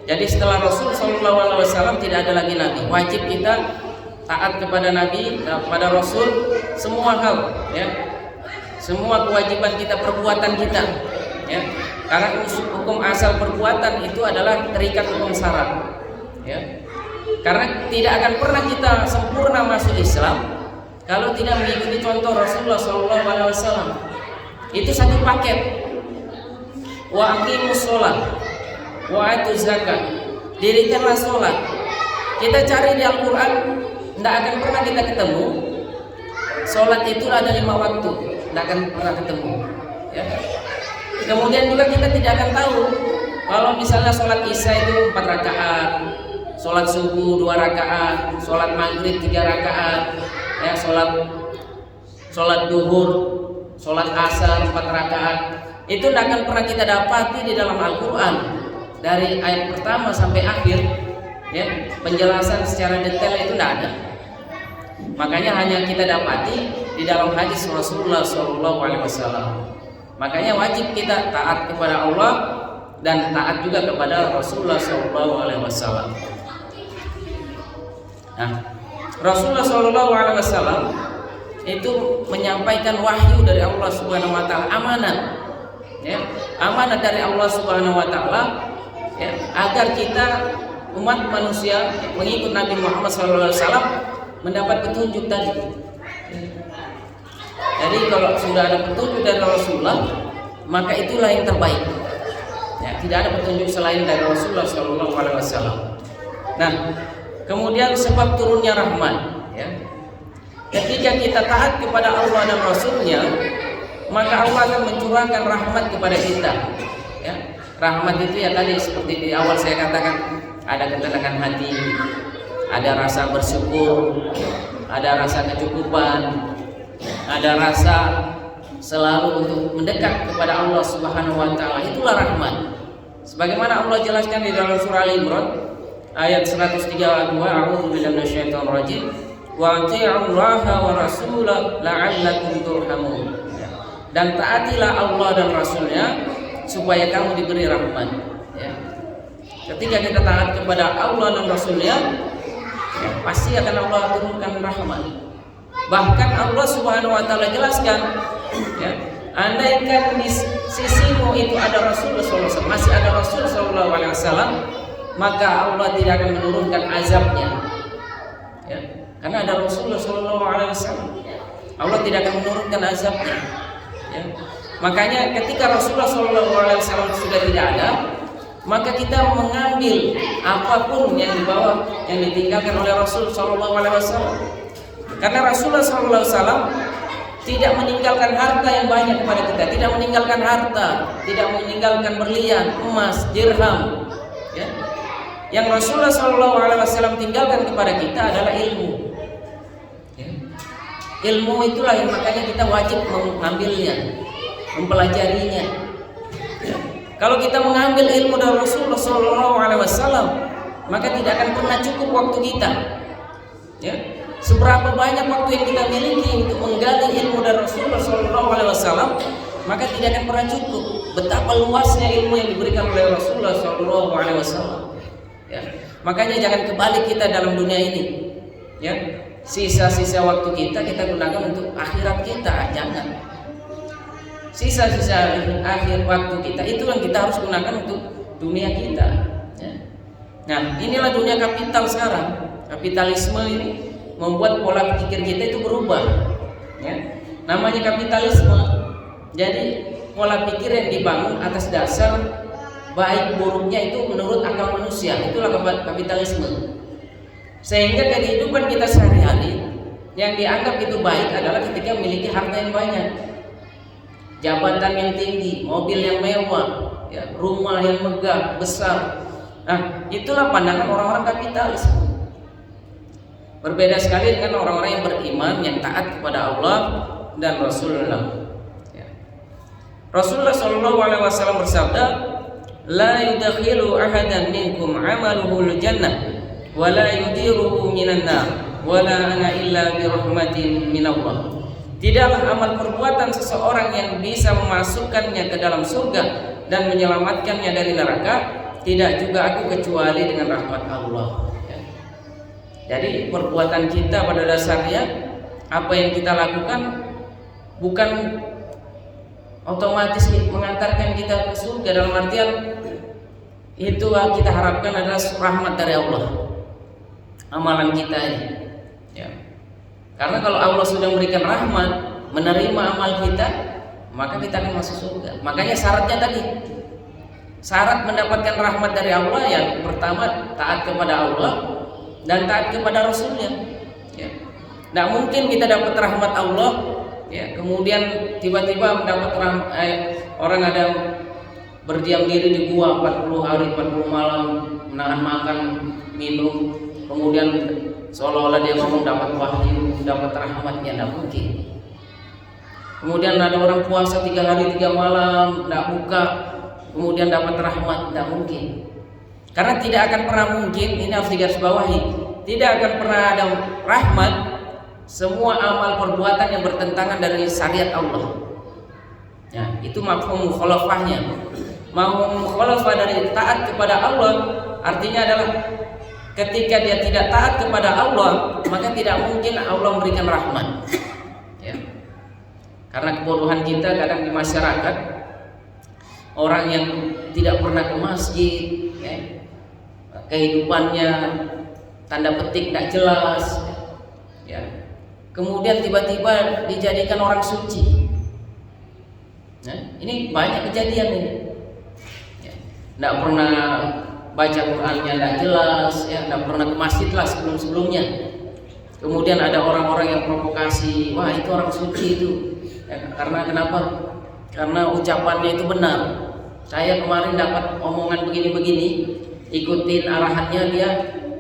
Jadi setelah Rasul SAW tidak ada lagi nabi, wajib kita taat kepada nabi, kepada Rasul, semua hal ya. Semua kewajiban kita, perbuatan kita ya. Karena hukum asal perbuatan itu adalah terikat hukum syarat ya. Karena tidak akan pernah kita sempurna masuk Islam kalau tidak mengikuti contoh Rasulullah SAW. Itu satu paket. Wa aqimus sholat wa atuz zakat, dirikanlah sholat. Kita cari di Al-Quran, tidak akan pernah kita ketemu sholat itu ada 5 waktu, tidak akan pernah ketemu ya. Kemudian juga kita tidak akan tahu kalau misalnya sholat isya itu 4 rakaat, sholat subuh 2 rakaat, sholat maghrib 3 rakaat ya, sholat duhur, sholat asar 4 rakaat. Itu tidak akan pernah kita dapati di dalam Al-Quran dari ayat pertama sampai akhir ya. Penjelasan secara detail itu tidak ada. Makanya hanya kita dapati di dalam hadis Rasulullah SAW. Makanya wajib kita taat kepada Allah dan taat juga kepada Rasulullah SAW. Nah, Rasulullah SAW itu menyampaikan wahyu dari Allah Subhanahu Wa Taala, amanat, ya, amanat dari Allah Subhanahu Wa Taala, ya, agar kita umat manusia mengikut Nabi Muhammad SAW mendapat petunjuk tadi. Jadi kalau sudah ada petunjuk dari Rasulullah, maka itulah yang terbaik. Ya, tidak ada petunjuk selain dari Rasulullah SAW. Nah, kemudian sebab turunnya rahmat. Ya. Ketika kita taat kepada Allah dan Rasulnya, maka Allah akan mencurahkan rahmat kepada kita. Ya. Rahmat itu ya tadi seperti di awal saya katakan, ada ketenangan hati, ada rasa bersyukur, ada rasa kecukupan, ada rasa selalu untuk mendekat kepada Allah Subhanahu wa taala. Itulah rahmat. Sebagaimana Allah jelaskan di dalam surah Al-Imran ayat 132, a'udzubillahi minasyaitonir rajim, wa atii'ullaha wa rasulahu la'allakum turhamun. Dan taatilah Allah dan Rasulnya supaya kamu diberi rahmat. Ya. Ketika kita taat kepada Allah dan Rasulnya, ya, pasti akan Allah turunkan rahmat. Bahkan Allah Subhanahu wa taala jelaskan, ya, andaikan di sisimu itu ada Rasulullah SAW, masih ada Rasul sallallahu alaihi wasallam, maka Allah tidak akan menurunkan azabnya. Ya, karena ada Rasulullah sallallahu alaihi wasallam, Allah tidak akan menurunkan azabnya. Ya. Makanya ketika Rasulullah sallallahu alaihi wasallam sudah tidak ada, maka kita mengambil apapun yang dibawa, yang ditinggalkan oleh Rasul sallallahu alaihi wasallam. Karena Rasulullah sallallahu alaihi wasallam tidak meninggalkan harta yang banyak kepada kita, tidak meninggalkan harta, tidak meninggalkan berlian, emas, dirham. Ya. Yang Rasulullah sallallahu alaihi wasallam tinggalkan kepada kita adalah ilmu. Ya. Ilmu itulah yang makanya kita wajib mengambilnya, mempelajarinya. Ya. Kalau kita mengambil ilmu dari Rasulullah sallallahu alaihi wasallam, maka tidak akan pernah cukup waktu kita. Ya. Seberapa banyak waktu yang kita miliki untuk menggali ilmu dari Rasulullah SAW, maka tidak akan pernah cukup. Betapa luasnya ilmu yang diberikan oleh Rasulullah SAW. Ya. Makanya jangan kebalik kita dalam dunia ini. Ya. Sisa-sisa waktu kita gunakan untuk akhirat kita, jangan. Sisa-sisa akhir waktu kita itu yang kita harus gunakan untuk dunia kita. Ya. Nah, inilah dunia kapital sekarang. Kapitalisme ini membuat pola pikir kita itu berubah. Ya. Namanya kapitalisme. Jadi pola pikir yang dibangun atas dasar baik buruknya itu menurut akal manusia. Itulah kapitalisme. Sehingga kehidupan kita sehari-hari yang dianggap itu baik adalah ketika memiliki harta yang banyak, jabatan yang tinggi, mobil yang mewah, ya, rumah yang megah, besar. Nah, itulah pandangan orang-orang kapitalis. Berbeda sekali dengan orang-orang yang beriman, yang taat kepada Allah dan Rasulullah. Ya. Rasulullah SAW bersabda, "La yudakhilu ahadan minkum amaluhul jannah, wa la yudiruhu minan nar, wa la ana illa birahmatin minallah." Tidaklah amal perbuatan seseorang yang bisa memasukkannya ke dalam surga dan menyelamatkannya dari neraka, tidak juga aku kecuali dengan rahmat Allah. Jadi perbuatan kita pada dasarnya, apa yang kita lakukan bukan otomatis mengantarkan kita ke surga. Dalam artian itu kita harapkan adalah rahmat dari Allah, amalan kita ini. Ya. Karena kalau Allah sudah memberikan rahmat, menerima amal kita, maka kita akan masuk surga. Makanya syaratnya tadi, syarat mendapatkan rahmat dari Allah yang pertama taat kepada Allah dan taat kepada Rasulnya. Ya. Nah, mungkin kita dapat rahmat Allah, ya, kemudian tiba-tiba mendapat orang ada berdiam diri di gua 40 hari 40 malam, menahan makan, minum, kemudian seolah-olah dia ngomong dapat wahyu, dapat rahmatnya. Tidak mungkin. Kemudian ada orang puasa 3 hari 3 malam, tidak buka, kemudian dapat rahmat. Tidak mungkin. Karena tidak akan pernah mungkin, ini harus digarisbawahi, tidak akan pernah ada rahmat semua amal perbuatan yang bertentangan dari syariat Allah. Ya, itu mafhum mukhalafahnya. Mafhum mukhalafah dari taat kepada Allah artinya adalah ketika dia tidak taat kepada Allah, maka tidak mungkin Allah memberikan rahmat. Ya. Karena kebodohan kita kadang di masyarakat, orang yang tidak pernah ke masjid, ya, kehidupannya tanda petik tidak jelas, ya. Kemudian tiba-tiba dijadikan orang suci. Nah, ini banyak kejadian ini. Ya. Tidak pernah baca Qurannya tidak jelas, ya, tidak pernah ke masjid lah sebelum-sebelumnya. Kemudian ada orang-orang yang provokasi, wah itu orang suci itu. Ya, karena kenapa? Karena ucapannya itu benar. Saya kemarin dapat omongan begini-begini, ikutin arahannya dia,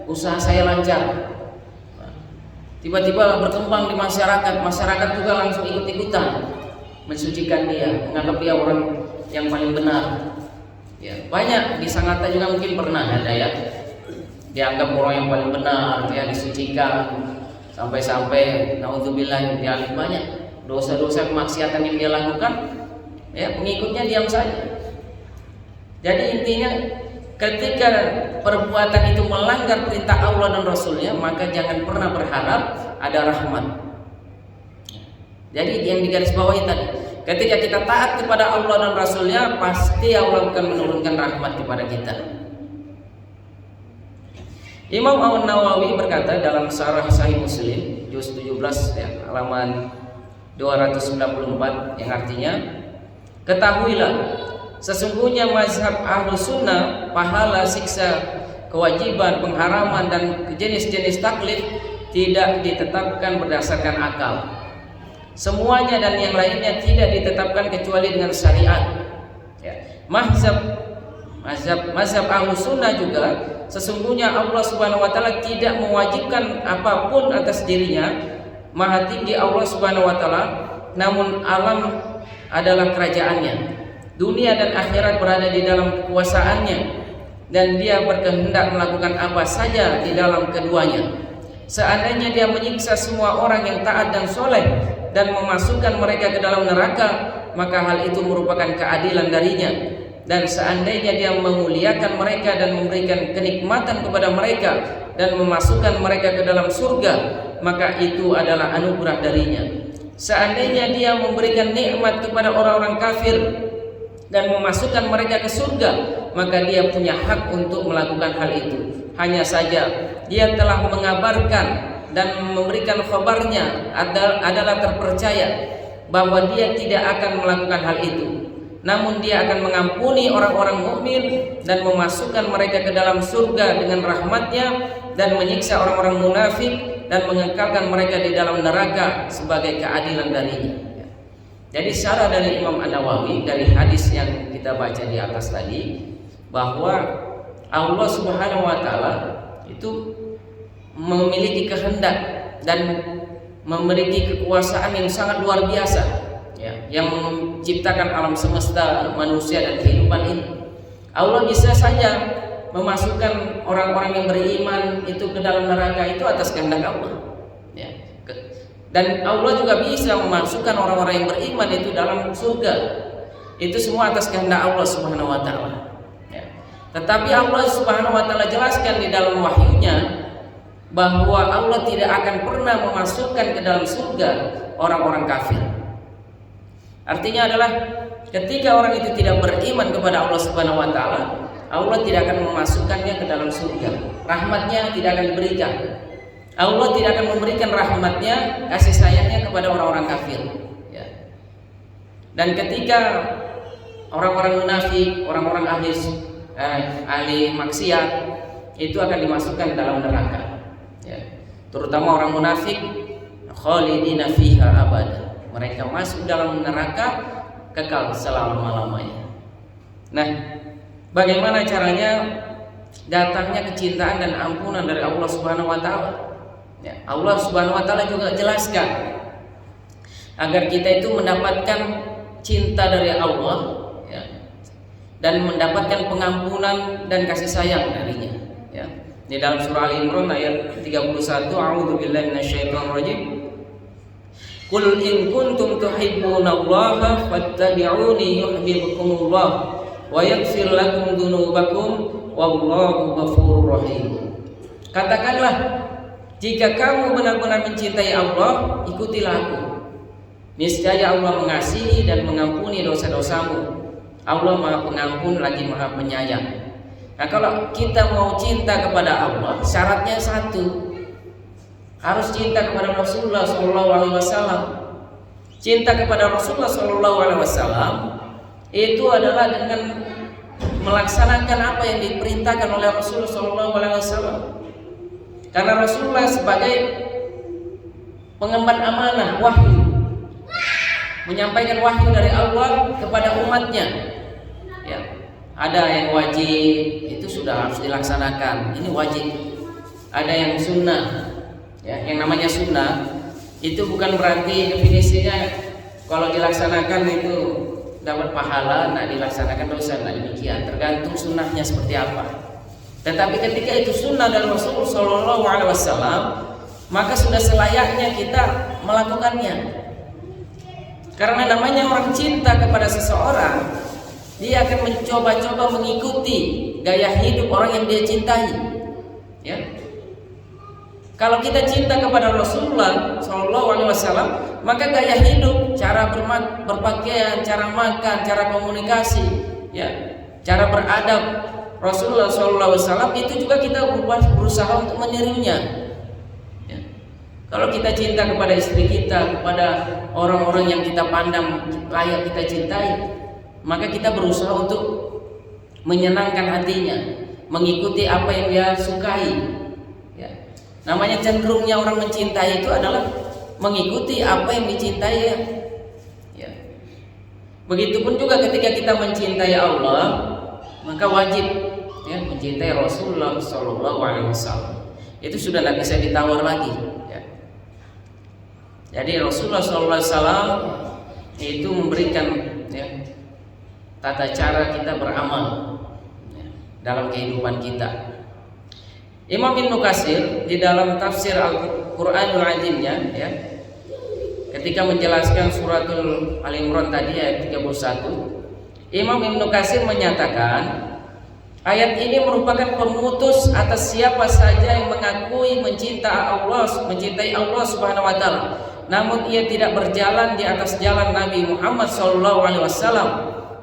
usaha saya lancar. Tiba-tiba berkembang di masyarakat juga langsung ikut-ikutan mensucikan dia, menganggap dia orang yang paling benar. Ya, banyak di Sangatta juga mungkin pernah ada ya, dianggap orang yang paling benar, dia disucikan, sampai-sampai naudzubillah dia banyak dosa-dosa kemaksiatan yang dia lakukan, ya pengikutnya diam saja. Jadi intinya ketika perbuatan itu melanggar perintah Allah dan Rasulnya, maka jangan pernah berharap ada rahmat. Jadi yang digarisbawahi tadi, ketika kita taat kepada Allah dan Rasulnya, pasti Allah akan menurunkan rahmat kepada kita. Imam An-Nawawi berkata dalam Syarah Sahih Muslim juz 17 ya, halaman 294 yang artinya, ketahuilah sesungguhnya mazhab Ahlus Sunnah, pahala, siksa, kewajiban, pengharaman dan jenis-jenis taklif tidak ditetapkan berdasarkan akal. Semuanya dan yang lainnya tidak ditetapkan kecuali dengan syariat. Ya. Mazhab Ahlus Sunnah juga sesungguhnya Allah Subhanahu wa taala tidak mewajibkan apapun atas dirinya. Maha tinggi Allah Subhanahu wa taala, namun alam adalah kerajaannya. Dunia dan akhirat berada di dalam kekuasaannya, dan dia berkehendak melakukan apa saja di dalam keduanya. Seandainya dia menyiksa semua orang yang taat dan soleh dan memasukkan mereka ke dalam neraka, maka hal itu merupakan keadilan darinya. Dan seandainya dia memuliakan mereka dan memberikan kenikmatan kepada mereka dan memasukkan mereka ke dalam surga, maka itu adalah anugerah darinya. Seandainya dia memberikan nikmat kepada orang-orang kafir dan memasukkan mereka ke surga, maka dia punya hak untuk melakukan hal itu. Hanya saja dia telah mengabarkan dan memberikan kabarnya adalah terpercaya bahwa dia tidak akan melakukan hal itu. Namun dia akan mengampuni orang-orang mukmin dan memasukkan mereka ke dalam surga dengan rahmatnya, dan menyiksa orang-orang munafik dan mengekalkan mereka di dalam neraka sebagai keadilan darinya. Jadi syarah dari Imam An-Nawawi dari hadis yang kita baca di atas tadi, bahwa Allah Subhanahu wa taala itu memiliki kehendak dan memiliki kekuasaan yang sangat luar biasa, ya, yang menciptakan alam semesta, manusia dan kehidupan ini. Allah bisa saja memasukkan orang-orang yang beriman itu ke dalam neraka itu atas kehendak Allah, ya. Dan Allah juga bisa memasukkan orang-orang yang beriman itu dalam surga. Itu semua atas kehendak Allah Subhanahu wa taala. Ya. Tetapi Allah Subhanahu wa taala jelaskan di dalam wahyunya bahwa Allah tidak akan pernah memasukkan ke dalam surga orang-orang kafir. Artinya adalah ketika orang itu tidak beriman kepada Allah Subhanahu wa taala, Allah tidak akan memasukkannya ke dalam surga. Rahmatnya tidak akan diberikan. Allah tidak akan memberikan rahmatnya, kasih sayangnya kepada orang-orang kafir, ya. Dan ketika orang-orang munafik, orang-orang ahli maksiat itu akan dimasukkan dalam neraka, ya. Terutama orang munafik, khalidina fiha abada, mereka masuk dalam neraka kekal selama-lamanya. Nah, bagaimana caranya datangnya kecintaan dan ampunan dari Allah Subhanahu wa taala? Ya, Allah Subhanahu wa taala juga jelaskan agar kita itu mendapatkan cinta dari Allah, ya, dan mendapatkan pengampunan dan kasih sayang darinya, ya. Di dalam surah Al-Imran ayat 31, a'udzubillahi minasyaitonir rajim. Qul in kuntum tuhibbunallaha fattabi'uni yuhibbukumullah wa yaghfir lakum dzunubakum wallahu ghafurur rahim. Katakanlah, jika kamu benar-benar mencintai Allah, ikutilah aku. Niscaya Allah mengasihi dan mengampuni dosa-dosamu. Allah Maha Pengampun lagi Maha Penyayang. Nah, kalau kita mau cinta kepada Allah, syaratnya satu, harus cinta kepada Rasulullah SAW. Cinta kepada Rasulullah SAW itu adalah dengan melaksanakan apa yang diperintahkan oleh Rasulullah SAW. Karena Rasulullah sebagai pengemban amanah wahyu, menyampaikan wahyu dari Allah kepada umatnya, ya. Ada yang wajib, itu sudah harus dilaksanakan, ini wajib. ada yang sunnah. Ya, yang namanya sunnah itu bukan berarti definisinya kalau dilaksanakan itu dapat pahala, nak dilaksanakan dosa, nak demikian. Tergantung sunnahnya seperti apa. Tetapi ketika itu sunnah dari Rasul Shallallahu Alaihi Wasallam, maka sudah selayaknya kita melakukannya. Karena namanya orang cinta kepada seseorang, dia akan mencoba-coba mengikuti gaya hidup orang yang dia cintai. Ya. Kalau kita cinta kepada Rasulullah Shallallahu Alaihi Wasallam, maka gaya hidup, cara berpakaian, cara makan, cara komunikasi, ya, cara beradab Rasulullah Shallallahu Alaihi Wasallam itu juga kita berusaha untuk menirunya. Ya. Kalau kita cinta kepada istri kita, kepada orang-orang yang kita pandang layak kita cintai, maka kita berusaha untuk menyenangkan hatinya, mengikuti apa yang dia sukai. Namanya cenderungnya orang mencintai itu adalah mengikuti apa yang dicintai. Ya. Begitupun juga ketika kita mencintai Allah, maka wajib ya mencintai Rasulullah Shallallahu Alaihi Wasallam. Itu sudah tidak bisa ditawar lagi. Ya. Jadi Rasulullah Shallallahu Alaihi Wasallam itu memberikan ya, tata cara kita beramal ya, dalam kehidupan kita. Imam Ibnu Katsir di dalam tafsir Al-Qur'anul Azimnya ya, ketika menjelaskan suratul Al-Imran tadi ayat 31, Imam Ibnu Katsir menyatakan ayat ini merupakan pemutus atas siapa saja yang mengakui mencintai Allah Subhanahu wa taala, namun ia tidak berjalan di atas jalan Nabi Muhammad SAW,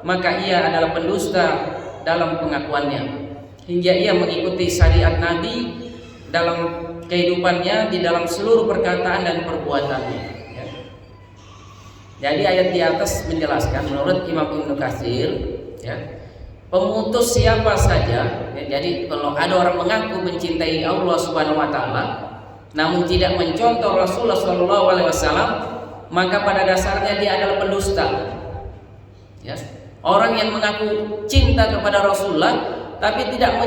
maka ia adalah pendusta dalam pengakuannya. Hingga ia mengikuti syariat Nabi dalam kehidupannya, di dalam seluruh perkataan dan perbuatannya. Ya. Jadi ayat di atas menjelaskan menurut Imam Ibnu Katsir, ya, pemutus siapa saja. Ya, jadi kalau ada orang mengaku mencintai Allah Subhanahu Wa Taala, namun tidak mencontoh Rasulullah Shallallahu Alaihi Wasallam, maka pada dasarnya dia adalah pendusta. Ya. Orang yang mengaku cinta kepada Rasulullah tapi tidak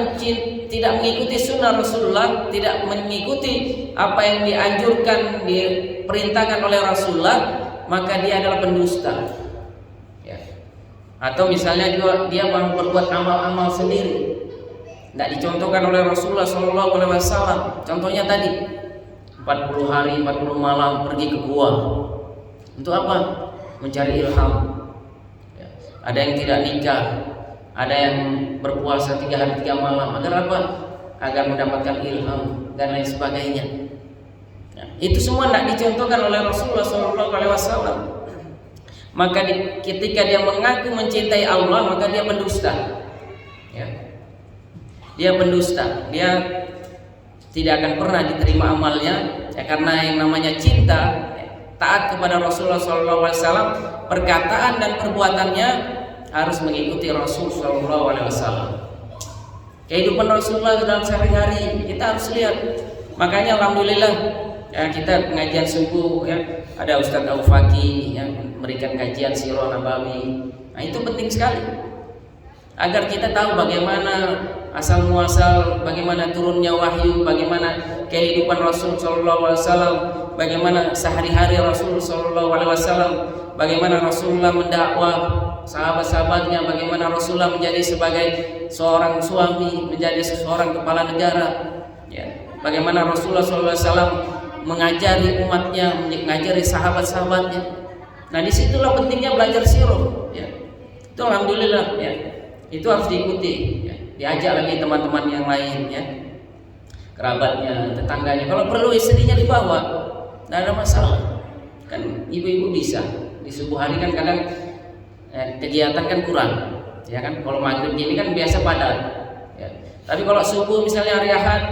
mengikuti sunnah Rasulullah, tidak mengikuti apa yang dianjurkan, diperintahkan oleh Rasulullah, maka dia adalah pendusta. Ya. Atau misalnya dia mau berbuat amal-amal sendiri, tidak dicontohkan oleh Rasulullah SAW. Contohnya tadi 40 hari 40 malam pergi ke gua. Untuk apa? Mencari ilham. Ya. Ada yang tidak nikah, ada yang berpuasa 3 hari 3 malam. Agar apa? Agar mendapatkan ilham dan lain sebagainya. Nah, itu semua tidak dicontohkan oleh Rasulullah SAW. Maka ketika dia mengaku mencintai Allah, maka dia pendusta. Ya. Dia pendusta. Dia tidak akan pernah diterima amalnya. Ya, karena yang namanya cinta, taat kepada Rasulullah SAW, perkataan dan perbuatannya harus mengikuti Rasul Shallallahu Alaihi Wasallam. Kehidupan Rasulullah dalam sehari-hari kita harus lihat. Makanya alhamdulillah ya, kita pengajian subuh ya, ada Ustadz Aufaki yang memberikan kajian Sirah Nabawi. Nah, itu penting sekali agar kita tahu bagaimana asal muasal, bagaimana turunnya wahyu, bagaimana kehidupan Rasul Shallallahu Alaihi Wasallam, bagaimana sehari-hari Rasul Shallallahu Alaihi Wasallam, bagaimana Rasulullah mendakwah sahabat-sahabatnya, bagaimana Rasulullah menjadi sebagai seorang suami, menjadi seorang kepala negara, ya. Bagaimana Rasulullah SAW mengajari umatnya, mengajari sahabat-sahabatnya. Nah, disitulah pentingnya belajar sirah, ya. Itu alhamdulillah, ya. Itu harus diikuti, ya. Diajak lagi teman-teman yang lain, ya, kerabatnya, tetangganya. Kalau perlu istrinya dibawa, tidak ada masalah. Kan ibu-ibu bisa di subuh hari kan kadang kegiatan kan kurang, ya kan. Kalau maghrib ini kan biasa padat, ya. Tapi kalau subuh misalnya hari Ahad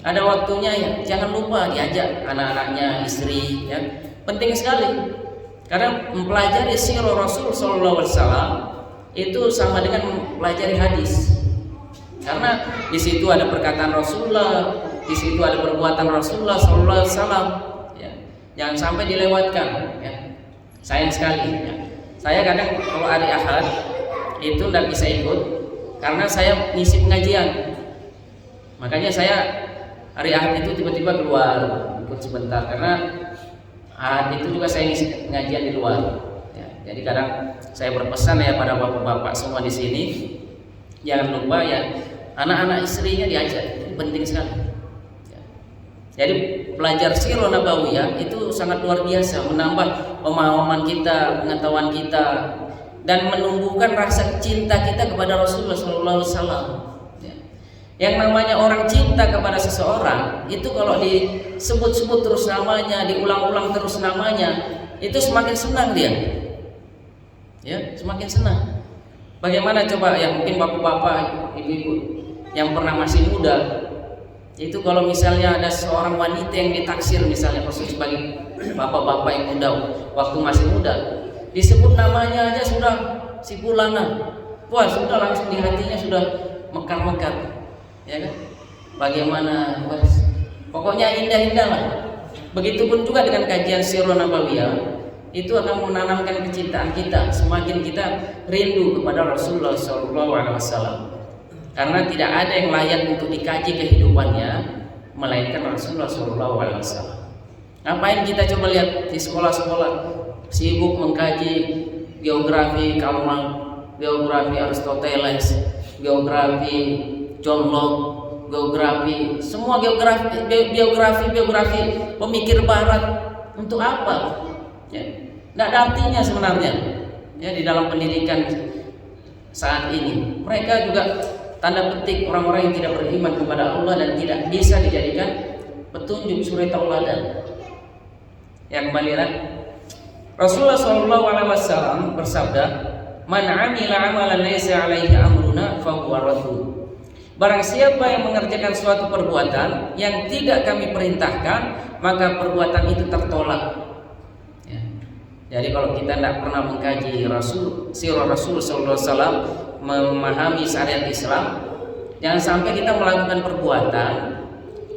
ada waktunya, ya jangan lupa diajak anak-anaknya, istri, ya. Penting sekali karena mempelajari sirah Rasul Sallallahu Alaihi Wasallam itu sama dengan mempelajari hadis, karena di situ ada perkataan Rasulullah, di situ ada perbuatan Rasulullah Sallallahu Alaihi Wasallam, ya. Jangan sampai dilewatkan, ya. Sayang sekali, ya. Saya kadang kalau hari Ahad itu tidak bisa ikut karena saya ngisi pengajian. Makanya saya hari Ahad itu tiba-tiba keluar ikut sebentar, karena Ahad itu juga saya ngisi pengajian di luar. Ya, jadi kadang saya berpesan ya pada bapak-bapak semua di sini, jangan lupa ya anak-anak istrinya diajak, itu penting sekali. Ya. Jadi belajar sirah nabawiyah itu sangat luar biasa, menambah pemahaman kita, pengetahuan kita, dan menumbuhkan rasa cinta kita kepada Rasulullah SAW. Ya. Yang namanya orang cinta kepada seseorang itu kalau disebut-sebut terus namanya, diulang-ulang terus namanya, itu semakin senang dia. Ya, semakin senang. Bagaimana coba ya, mungkin bapak-bapak, ibu-ibu yang pernah masih muda, itu kalau misalnya ada seorang wanita yang ditaksir, misalnya khusus sebagai bapak-bapak yang muda waktu masih muda, disebut namanya aja sudah si fulana, wah sudah langsung di hatinya sudah mekar-mekar, ya kan? Bagaimana, pokoknya indah-indah lah. Begitupun juga dengan kajian sirah nabawiyah, itu akan menanamkan kecintaan kita, semakin kita rindu kepada Rasulullah SAW. Karena tidak ada yang layak untuk dikaji kehidupannya melainkan Rasulullah SAW. Ngapain kita coba lihat di sekolah-sekolah sibuk mengkaji geografi Karl Marx, geografi Aristoteles, geografi John Locke, geografi, semua biografi pemikir Barat. Untuk apa? Ya, tidak ada artinya sebenarnya. Ya, di dalam pendidikan saat ini mereka juga tanda petik orang-orang yang tidak beriman kepada Allah dan tidak bisa dijadikan petunjuk suri tauladan. Yang kembalilah Rasulullah SAW bersabda, "Man 'amila 'amalan laisa 'alaihi amruna fahuwa raddun." Barang siapa yang mengerjakan suatu perbuatan yang tidak kami perintahkan, maka perbuatan itu tertolak. Ya. Jadi kalau kita tidak pernah mengkaji sirah Rasul SAW, memahami syariat Islam, jangan sampai kita melakukan perbuatan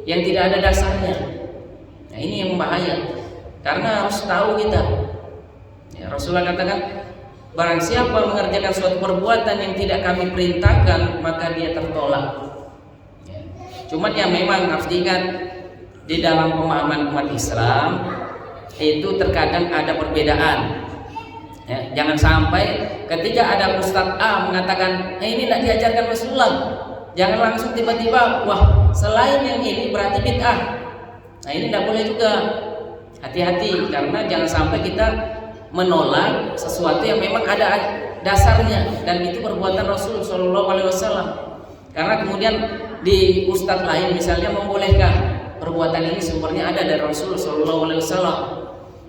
yang tidak ada dasarnya. Nah, ini yang bahaya, karena harus tahu kita. Ya, Rasulullah katakan, barang siapa mengerjakan suatu perbuatan yang tidak kami perintahkan, maka dia tertolak. Ya. Cuman yang memang harus diingat, di dalam pemahaman umat Islam itu terkadang ada perbedaan. Ya, jangan sampai ketika ada Ustadz A mengatakan ini tidak diajarkan Rasulullah, jangan langsung tiba-tiba wah selain yang ini berarti bid'ah. Nah, ini tidak boleh juga. Hati-hati, karena jangan sampai kita menolak sesuatu yang memang ada dasarnya dan itu perbuatan Rasul SAW. Karena kemudian di Ustadz lain misalnya membolehkan perbuatan ini sumbernya ada dari Rasul SAW.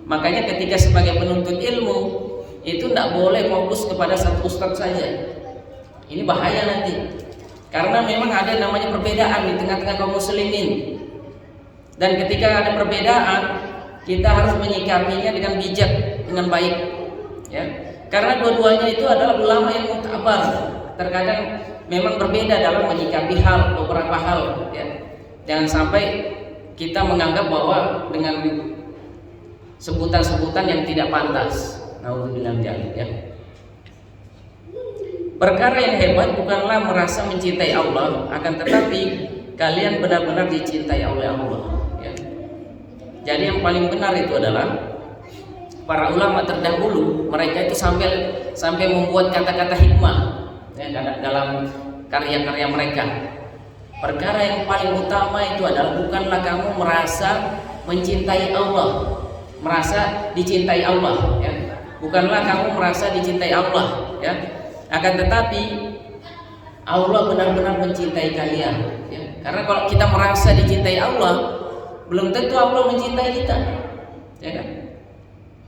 Makanya ketika sebagai penuntut ilmu itu tidak boleh fokus kepada satu ustadz saja. Ini bahaya nanti, karena memang ada namanya perbedaan di tengah-tengah kaum muslimin. Dan ketika ada perbedaan, kita harus menyikapinya dengan bijak, dengan baik. Ya, karena dua-duanya itu adalah ulama yang muktabar. Terkadang memang berbeda dalam menyikapi beberapa hal. Ya, jangan sampai kita menganggap bahwa dengan sebutan-sebutan yang tidak pantas. Nauzubillah ya. Perkara yang hebat bukanlah merasa mencintai Allah, akan tetapi kalian benar-benar dicintai oleh Allah. Ya. Jadi yang paling benar itu adalah para ulama terdahulu, mereka itu sampai membuat kata-kata hikmah ya, dalam karya-karya mereka. Perkara yang paling utama itu adalah bukanlah kamu merasa mencintai Allah, merasa dicintai Allah. Ya. Bukanlah kamu merasa dicintai Allah, ya. Akan tetapi Allah benar-benar mencintai kalian, ya. Karena kalau kita merasa dicintai Allah, belum tentu Allah mencintai kita, ya kan?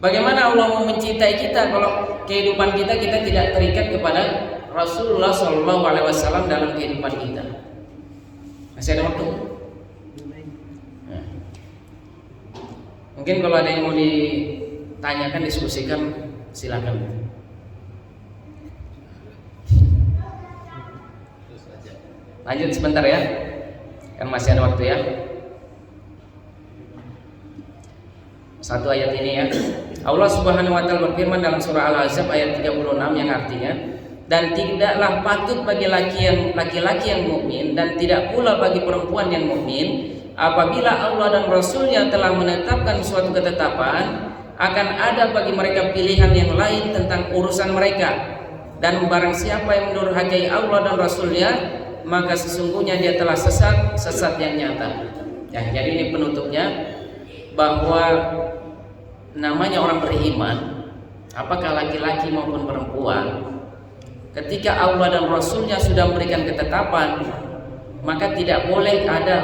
Bagaimana Allah mau mencintai kita kalau kehidupan kita tidak terikat kepada Rasulullah SAW dalam kehidupan kita? Masih ada waktu? Nah. Mungkin kalau ada yang mau ditanyakan, diskusikan, silakan. Lanjut sebentar ya, kan masih ada waktu ya. Satu ayat ini ya. Allah Subhanahu wa taala berfirman dalam surah Al-Ahzab ayat 36 yang artinya, dan tidaklah patut bagi laki-laki yang mukmin dan tidak pula bagi perempuan yang mukmin apabila Allah dan Rasulnya telah menetapkan suatu ketetapan, akan ada bagi mereka pilihan yang lain tentang urusan mereka. Dan barang siapa yang mendurhakai Allah dan Rasulnya, maka sesungguhnya dia telah sesat yang nyata. Ya, jadi ini penutupnya, bahwa namanya orang beriman, apakah laki-laki maupun perempuan, ketika Allah dan Rasulnya sudah memberikan ketetapan, maka tidak boleh ada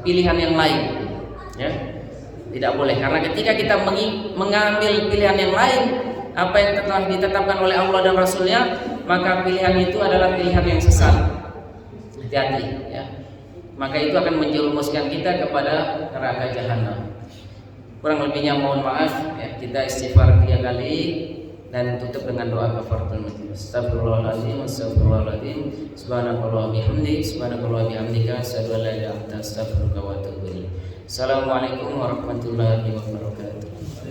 pilihan yang lain, ya, tidak boleh. Karena ketika kita mengambil pilihan yang lain, apa yang telah ditetapkan oleh Allah dan Rasulnya, maka pilihan itu adalah pilihan yang sesat. Hati-hati, ya. Maka itu akan menjerumuskan kita kepada neraka jahanam. Kurang lebihnya mohon maaf, ya. Kita istighfar 3 kali dan tutup dengan doa kafaratul majlis. Astagfirullahaladzim, astagfirullahaladzim, subhanakallah bihamdik, subhanakallah bihamdika, asyhadu an la ilaha illa anta, astaghfiruka wa atubu ilaik. Assalamualaikum warahmatullahi wabarakatuh.